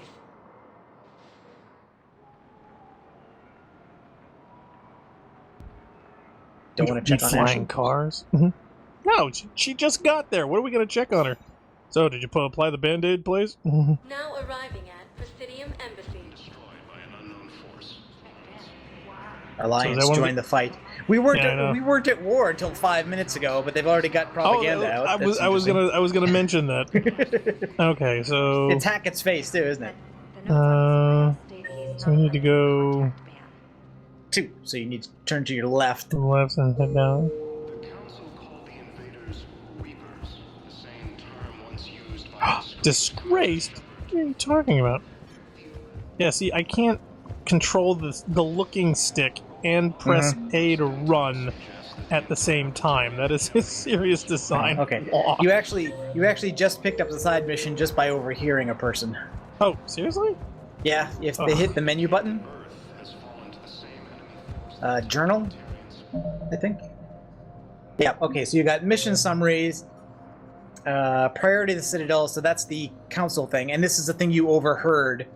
Don't want to check on flying Ashley? cars? Mm-hmm. No, she just got there. What are we going to check on her? So, did you apply the Band-Aid, please? Now arriving at Presidium Embassy. Alliance joined the fight. We weren't at war until 5 minutes ago, but they've already got propaganda out. I was gonna mention that. Okay, so it's Hackett's face too, isn't it? So we need to go 2. So you need to turn to your left. to the left and head down. Disgraced? What are you talking about? Yeah, see, I can't control the looking stick and press A to run at the same time. That is a serious design flaw. You actually just picked up the side mission just by overhearing a person. Oh, seriously? Yeah, if they hit the menu button. Journal, I think. Yeah, okay, so you got mission summaries, priority of the Citadel, so that's the council thing, and this is the thing you overheard.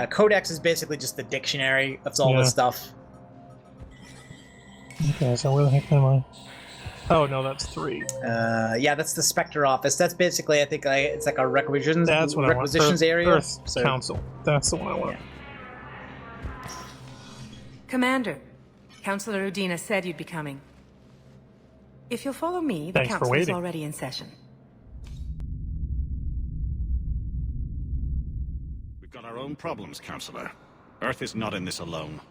Codex is basically just the dictionary of all this stuff. Okay, so where the heck am I? Oh, no, that's 3. Yeah, that's the Spectre office. That's basically, I think, it's like a requisitions area. Earth Council. That's the one I want. Yeah. Commander, Counselor Udina said you'd be coming. If you'll follow me, the council is already in session. We've got our own problems, Counselor. Earth is not in this alone.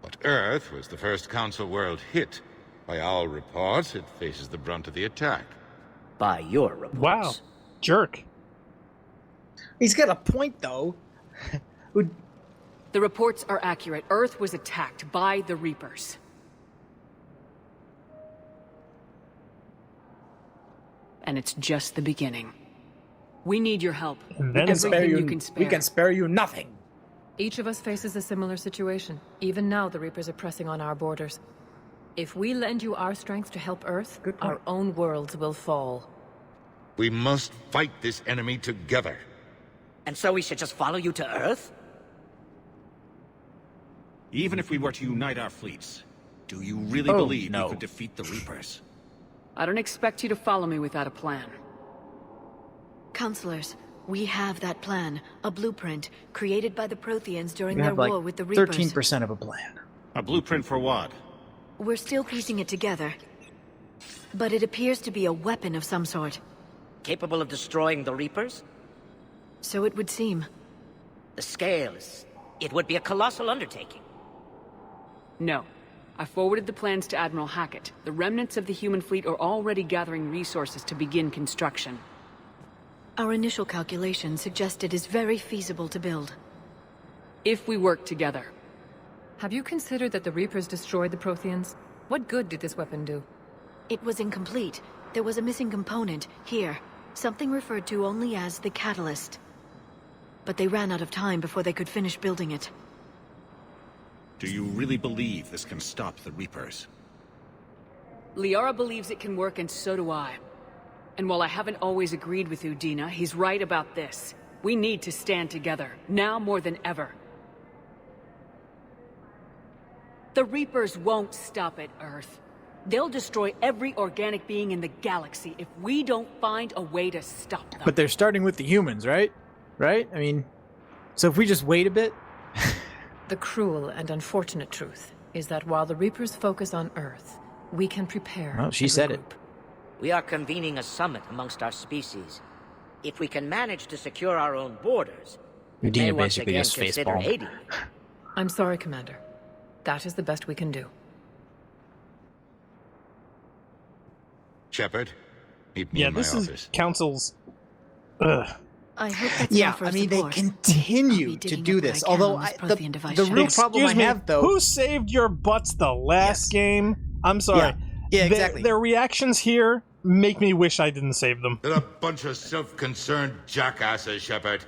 But Earth was the first Council world hit. By our reports, it faces the brunt of the attack. By your reports. Wow. Jerk. He's got a point, though. The reports are accurate. Earth was attacked by the Reapers. And it's just the beginning. We need your help. Everything you can spare. We can spare you nothing. Each of us faces a similar situation. Even now, the Reapers are pressing on our borders. If we lend you our strength to help Earth, our own worlds will fall. We must fight this enemy together. And so we should just follow you to Earth? Even if we were to unite our fleets, do you really believe we could defeat the Reapers? I don't expect you to follow me without a plan. Counselors, we have that plan. A blueprint created by the Protheans during their war with the Reapers. 13% of a plan. A blueprint for what? We're still piecing it together. But it appears to be a weapon of some sort. Capable of destroying the Reapers? So it would seem. The scale is... It would be a colossal undertaking. No. I forwarded the plans to Admiral Hackett. The remnants of the human fleet are already gathering resources to begin construction. Our initial calculation suggests it is very feasible to build. If we work together. Have you considered that the Reapers destroyed the Protheans? What good did this weapon do? It was incomplete. There was a missing component, here. Something referred to only as the catalyst. But they ran out of time before they could finish building it. Do you really believe this can stop the Reapers? Liara believes it can work, and so do I. And while I haven't always agreed with Udina, he's right about this. We need to stand together, now more than ever. The Reapers won't stop at Earth. They'll destroy every organic being in the galaxy if we don't find a way to stop them. But they're starting with the humans, right? Right? I mean, so if we just wait a bit... The cruel and unfortunate truth is that while the Reapers focus on Earth, we can prepare. Oh, she said it. We are convening a summit amongst our species. If we can manage to secure our own borders, we may once again consider aiding. I'm sorry, Commander. That is the best we can do. Shepard, meet me in my office. Yeah, this is Council's... Ugh. I hope that's not for they support. continue to do this. Although the real problem I have, though... Who saved your butts the last game? I'm sorry. Yeah, exactly. Their reactions here make me wish I didn't save them. They're a bunch of self-concerned jackasses, Shepard.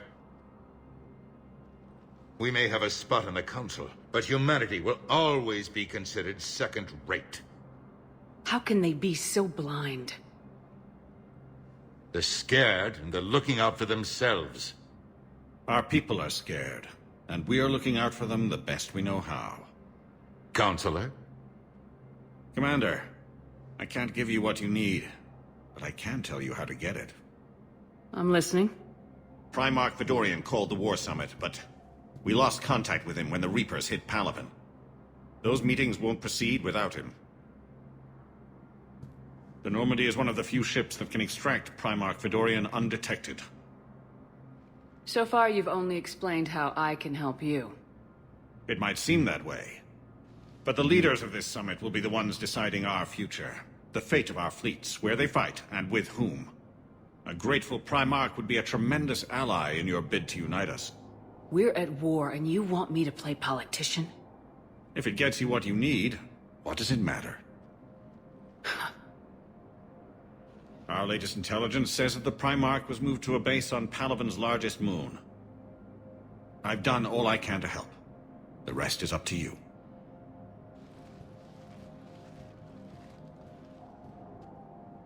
We may have a spot on the Council, but humanity will always be considered second-rate. How can they be so blind? They're scared, and they're looking out for themselves. Our people are scared, and we are looking out for them the best we know how. Counselor? Commander, I can't give you what you need, but I can tell you how to get it. I'm listening. Primarch Fedorian called the War Summit, but we lost contact with him when the Reapers hit Palaven. Those meetings won't proceed without him. The Normandy is one of the few ships that can extract Primarch Fedorian undetected. So far, you've only explained how I can help you. It might seem that way. But the leaders of this summit will be the ones deciding our future. The fate of our fleets, where they fight, and with whom. A grateful Primarch would be a tremendous ally in your bid to unite us. We're at war, and you want me to play politician? If it gets you what you need, what does it matter? Our latest intelligence says that the Primarch was moved to a base on Palaven's largest moon. I've done all I can to help. The rest is up to you.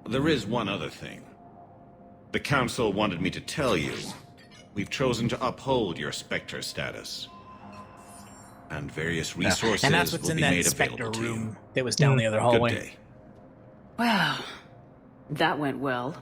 There is one other thing. The Council wanted me to tell you. We've chosen to uphold your Spectre status. And various resources and that's what's will in be that made Spectre available room to you. that was down the other hallway. Good day. Wow. That went well.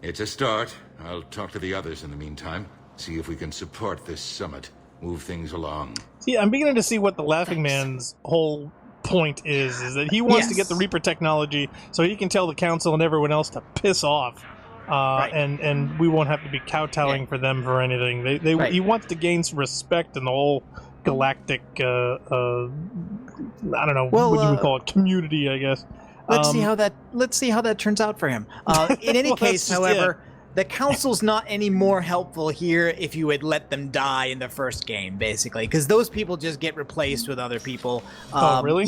It's a start. I'll talk to the others in the meantime. See if we can support this summit. Move things along. See, I'm beginning to see what the Laughing Man's whole point is that he wants to get the Reaper technology so he can tell the Council and everyone else to piss off. And we won't have to be kowtowing for them for anything. He wants to gain some respect in the whole galactic, I don't know, what you would call it, community, I guess. Let's see how that turns out for him. In any case, however, the Council's not any more helpful here if you had let them die in the first game, basically, because those people just get replaced with other people. Oh, really?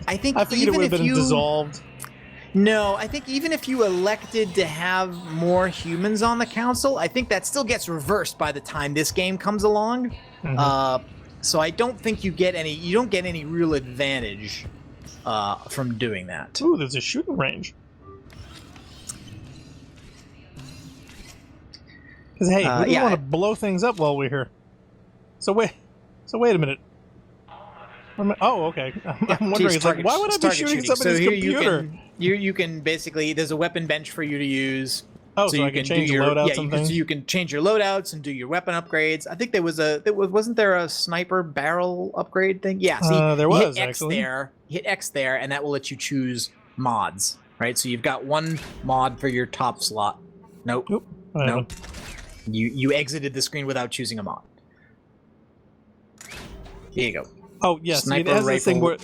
I think I figured it would have been dissolved. No, I think even if you elected to have more humans on the Council, I think that still gets reversed by the time this game comes along. Mm-hmm. So I don't think you don't get any real advantage from doing that. Ooh, there's a shooting range. Because hey, we don't want to blow things up while we're here. So wait a minute. Oh, okay. I'm wondering, why would I be shooting somebody's computer? You can basically, there's a weapon bench for you to use. Oh, so I can change your loadouts and things? So you can change your loadouts and do your weapon upgrades. I think wasn't there a sniper barrel upgrade thing? Yeah, see, there was, hit X there, and that will let you choose mods, right? So you've got one mod for your top slot. Nope. You exited the screen without choosing a mod. Here you go. Oh, yes. It has this thing where...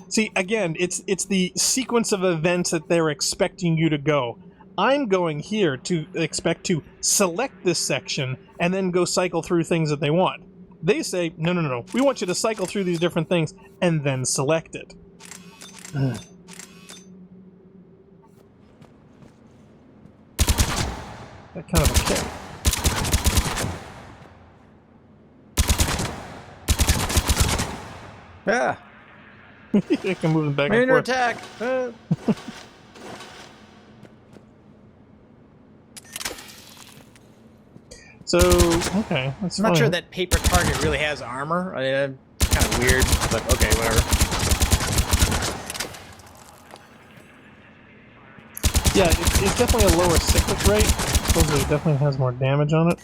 See, again, it's the sequence of events that they're expecting you to go. I'm going here to expect to select this section and then go cycle through things that they want. They say, no. We want you to cycle through these different things and then select it. That kind of a kick. Yeah. I can move them back and forth. Attack. So, okay. That's I'm not sure that paper target really has armor. It's kind of weird, but okay, whatever. Yeah, it's definitely a lower cyclic rate. Supposedly it definitely has more damage on it.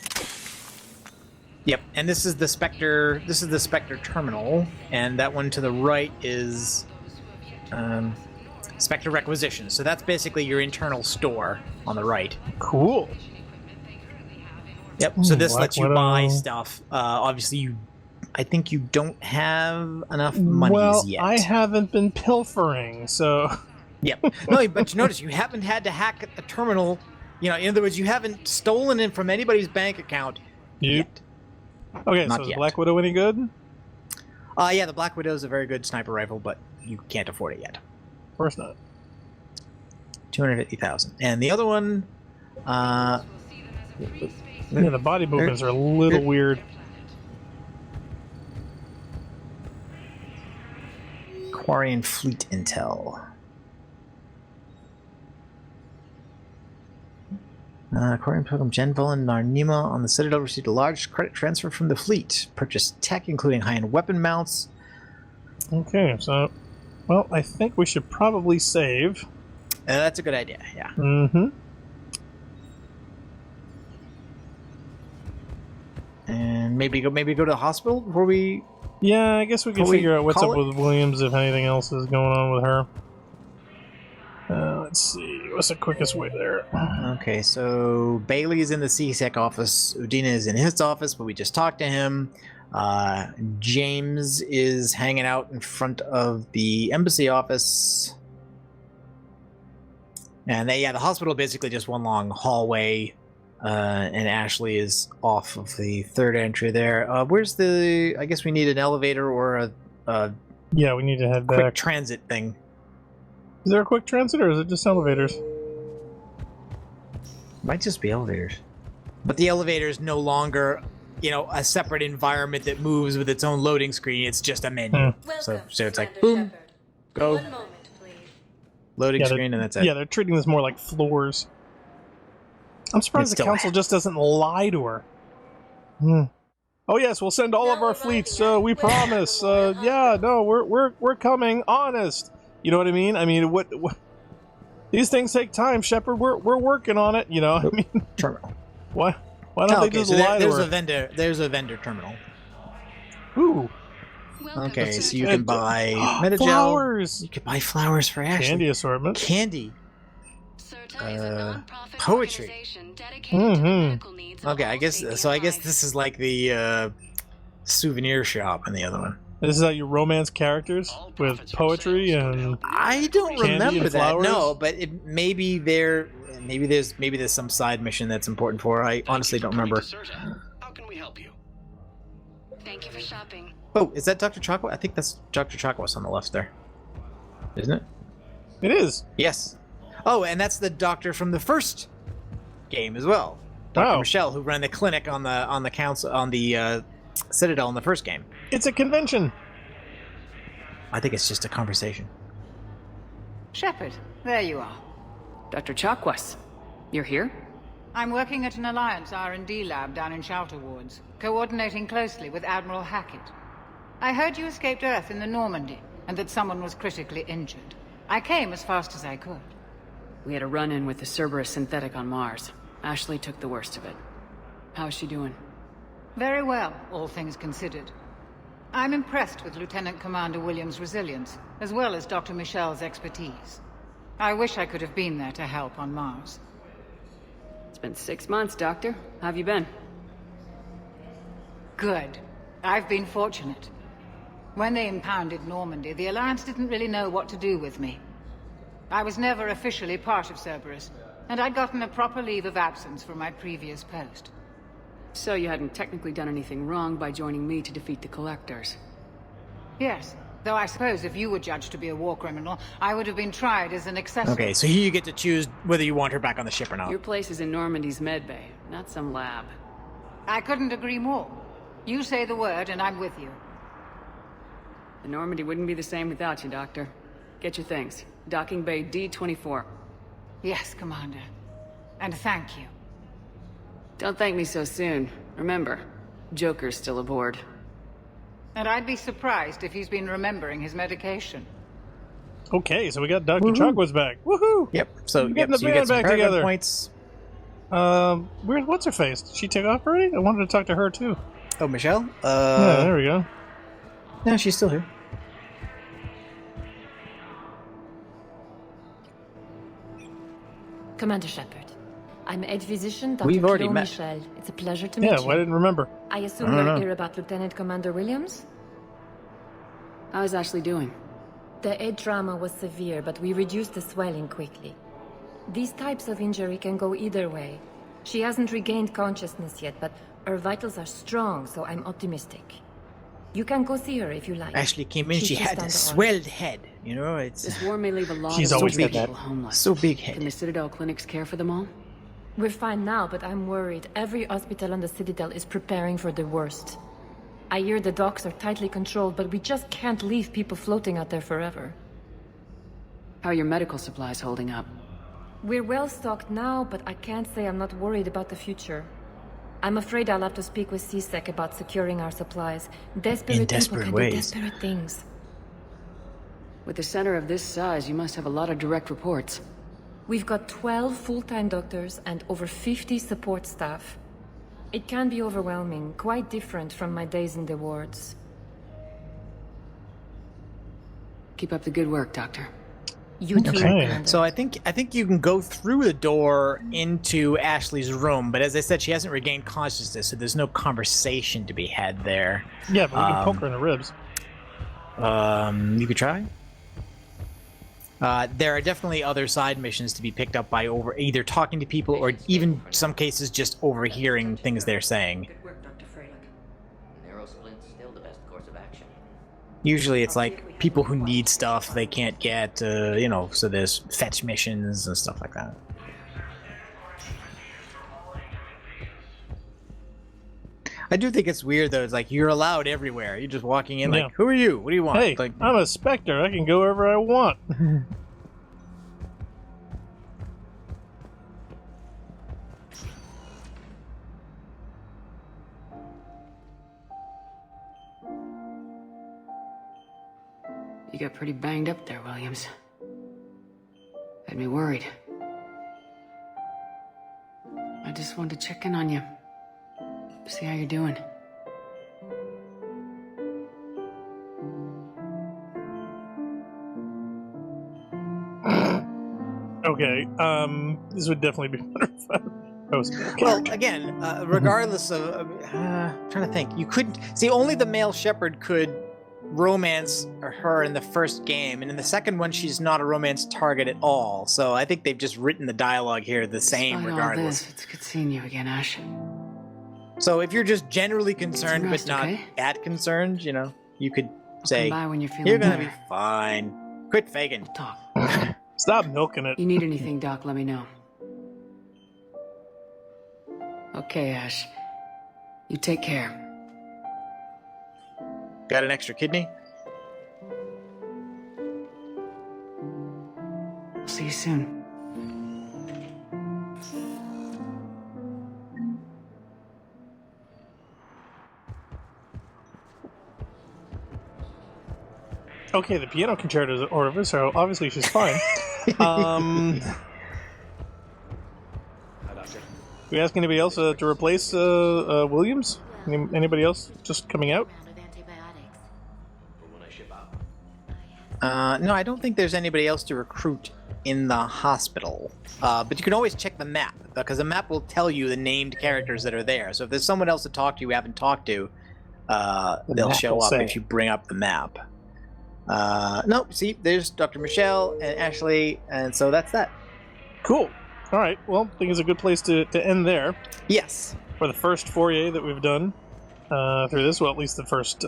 Yep, and this is the Spectre. This is the Spectre terminal, and that one to the right is Spectre requisitions. So that's basically your internal store on the right. Cool. Yep. So this lets you buy stuff. Obviously, I think you don't have enough monies yet. I haven't been pilfering, so. Yep. No, but you notice you haven't had to hack a terminal. You know, in other words, you haven't stolen it from anybody's bank account yet. Okay, Not so is yet. Black Widow any good? Yeah, the Black Widow is a very good sniper rifle, but you can't afford it yet. Of course not. 250,000. And the other one, yeah, the body movements are a little weird. Quarian Fleet Intel. Quarian Program Genvol and Narnima on the Citadel received a large credit transfer from the fleet. Purchased tech, including high-end weapon mounts. Okay, so, well, I think we should probably save. That's a good idea, yeah. Mm-hmm. And maybe go to the hospital before we... Yeah, I guess we can figure out what's up with Williams, if anything else is going on with her. Let's see, what's the quickest way there? Okay, so Bailey is in the CSEC office. Udina is in his office, but we just talked to him. James is hanging out in front of the embassy office. And the hospital basically just one long hallway. And Ashley is off of the third entry there. Where's the... I guess we need an elevator or a yeah, we need to head quick back. transit thing. Is there a quick transit or is it just elevators? Might just be elevators. But the elevator is no longer, a separate environment that moves with its own loading screen. It's just a menu. So it's like, boom, go. 1 moment, please. Loading screen, and that's it. Yeah, they're treating this more like floors. I'm surprised the council just doesn't lie to her. Oh yes, we'll send all of our fleets. We promise. Yeah, no, we're coming. Honest. You know what I mean? I mean, what these things take time, Shepard. We're working on it. I mean, terminal. Why don't they just lie to her? There's a vendor terminal. Ooh. Okay, so you can buy metagel. Flowers. You can buy flowers for Ashley. Candy assortment. Candy. Poetry. Okay, I guess this is like the souvenir shop in the other one. This is how you romance characters with poetry and I don't remember that. Flowers? No, but maybe there's some side mission that's important for her. I honestly don't remember. How can we help you? Thank you for shopping. Oh, is that Dr. Chakwas? I think that's Dr. Chakwas on the left there. Isn't it? It is. Yes. Oh, and that's the doctor from the first game as well. Dr. Michelle, who ran the clinic on the council on the Citadel in the first game. It's a convention. I think it's just a conversation. Shepard, there you are. Dr. Chakwas, you're here? I'm working at an Alliance R&D lab down in Shelter Wards, coordinating closely with Admiral Hackett. I heard you escaped Earth in the Normandy, and that someone was critically injured. I came as fast as I could. We had a run-in with the Cerberus synthetic on Mars. Ashley took the worst of it. How's she doing? Very well, all things considered. I'm impressed with Lieutenant Commander Williams' resilience, as well as Dr. Michelle's expertise. I wish I could have been there to help on Mars. It's been 6 months, Doctor. How have you been? Good. I've been fortunate. When they impounded Normandy, the Alliance didn't really know what to do with me. I was never officially part of Cerberus, and I'd gotten a proper leave of absence from my previous post. So you hadn't technically done anything wrong by joining me to defeat the Collectors? Yes, though I suppose if you were judged to be a war criminal, I would have been tried as an accessory. Okay, so here you get to choose whether you want her back on the ship or not. Your place is in Normandy's medbay, not some lab. I couldn't agree more. You say the word and I'm with you. The Normandy wouldn't be the same without you, Doctor. Get your things. Docking Bay D-24. Yes, Commander. And thank you. Don't thank me so soon. Remember, Joker's still aboard. And I'd be surprised if he's been remembering his medication. Okay, so we got Dr. Chakwas back. Woohoo! Yep. So, you get some back together. Points. Where's what's her face? Did she take off already? I wanted to talk to her too. Oh, Michelle? Yeah, there we go. No, she's still here. Commander Shepard, I'm Ed Physician, Dr. We've already met. Michelle. It's a pleasure to meet you. Yeah, well, I didn't remember. I assume you're here about Lieutenant Commander Williams? How's Ashley doing? The head trauma was severe, but we reduced the swelling quickly. These types of injury can go either way. She hasn't regained consciousness yet, but her vitals are strong, so I'm optimistic. You can go see her if you like. Ashley came in, she had a swelled head. You know, it's... This war may leave a lot She's of always people had that. homeless. So big head. Can the Citadel clinics care for them all? We're fine now, but I'm worried. Every hospital on the Citadel is preparing for the worst. I hear the docks are tightly controlled, but we just can't leave people floating out there forever. How are your medical supplies holding up? We're well stocked now, but I can't say I'm not worried about the future. I'm afraid I'll have to speak with CSEC about securing our supplies. Desperate people can do desperate things. With a center of this size, you must have a lot of direct reports. We've got 12 full-time doctors and over 50 support staff. It can be overwhelming, quite different from my days in the wards. Keep up the good work, Doctor. You too. Okay. So I think you can go through the door into Ashley's room, but as I said, she hasn't regained consciousness, so there's no conversation to be had there. Yeah, but we can poke her in the ribs. You could try. There are definitely other side missions to be picked up by either talking to people or even some cases just overhearing things they're saying. Good work, Dr. Freilich. Narrow splint's still the best course of action. Usually it's like people who need stuff they can't get, you know, so there's fetch missions and stuff like that. I do think it's weird though, it's like you're allowed everywhere. You're just walking in like, who are you? What do you want? Hey, like, I'm a Spectre. I can go wherever I want. You got pretty banged up there, Williams. Had me worried. I just wanted to check in on you. See how you're doing. Okay, this would definitely be better if I was well, again, regardless of... I'm trying to think. You couldn't... See, only the male Shepard could romance her in the first game, and in the second one she's not a romance target at all, so I think they've just written the dialogue here the same regardless. All this, it's good seeing you again, Ash. So if you're just generally concerned rest, but not okay? that concerned, you know, you could say, Come by when you're feeling you're gonna better. be fine. Quit faking. Talk. Stop milking it. You need anything, Doc, let me know. Okay, Ash. You take care. Got an extra kidney? See you soon. Okay, the piano concerto is in order, so obviously she's fine. Do we ask anybody else to replace Williams? Anybody else just coming out? No, I don't think there's anybody else to recruit in the hospital. But you can always check the map, because the map will tell you the named characters that are there. So if there's someone else to talk to you haven't talked to, they'll show up if you bring up the map. No, see, there's Dr. Michelle and Ashley, and so that's that. Cool. All right. Well, I think it's a good place to end there. Yes. For the first foray that we've done through this, well, at least the first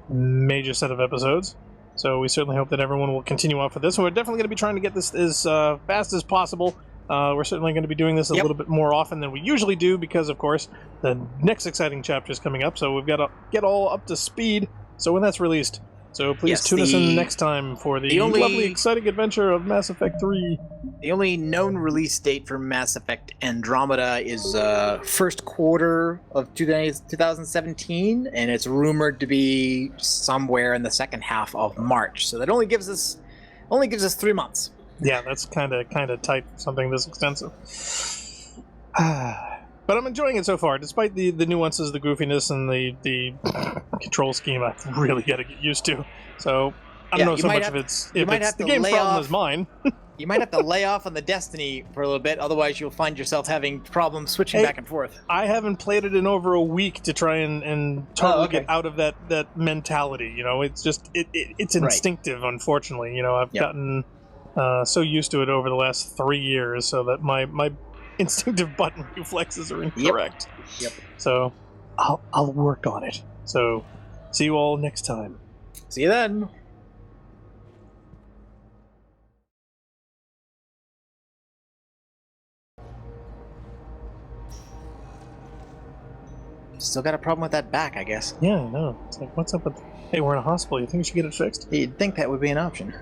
major set of episodes. So we certainly hope that everyone will continue on for this. And we're definitely going to be trying to get this as fast as possible. We're certainly going to be doing this a little bit more often than we usually do because, of course, the next exciting chapter is coming up. So we've got to get all up to speed. So when that's released, so please tune us in next time for the lovely, exciting adventure of Mass Effect 3. The only known release date for Mass Effect Andromeda is first quarter of 2017, and it's rumored to be somewhere in the second half of March. So that only gives us 3 months. Yeah, that's kind of tight for something this extensive. But I'm enjoying it so far, despite the nuances, the goofiness, and the control scheme I really got to get used to. So I don't know so much if the game's problem is mine. You might have to lay off on the Destiny for a little bit, otherwise you'll find yourself having problems switching back and forth. I haven't played it in over a week to try and totally get out of that mentality. You know, it's just it's instinctive, unfortunately. You know, I've gotten so used to it over the last 3 years, so that my instinctive button reflexes are incorrect. Yep. So I'll work on it. So see you all next time. See you then. Still got a problem with that back, I guess. Yeah, I know. It's like, what's up with... Hey, we're in a hospital. You think we should get it fixed? You'd think that would be an option.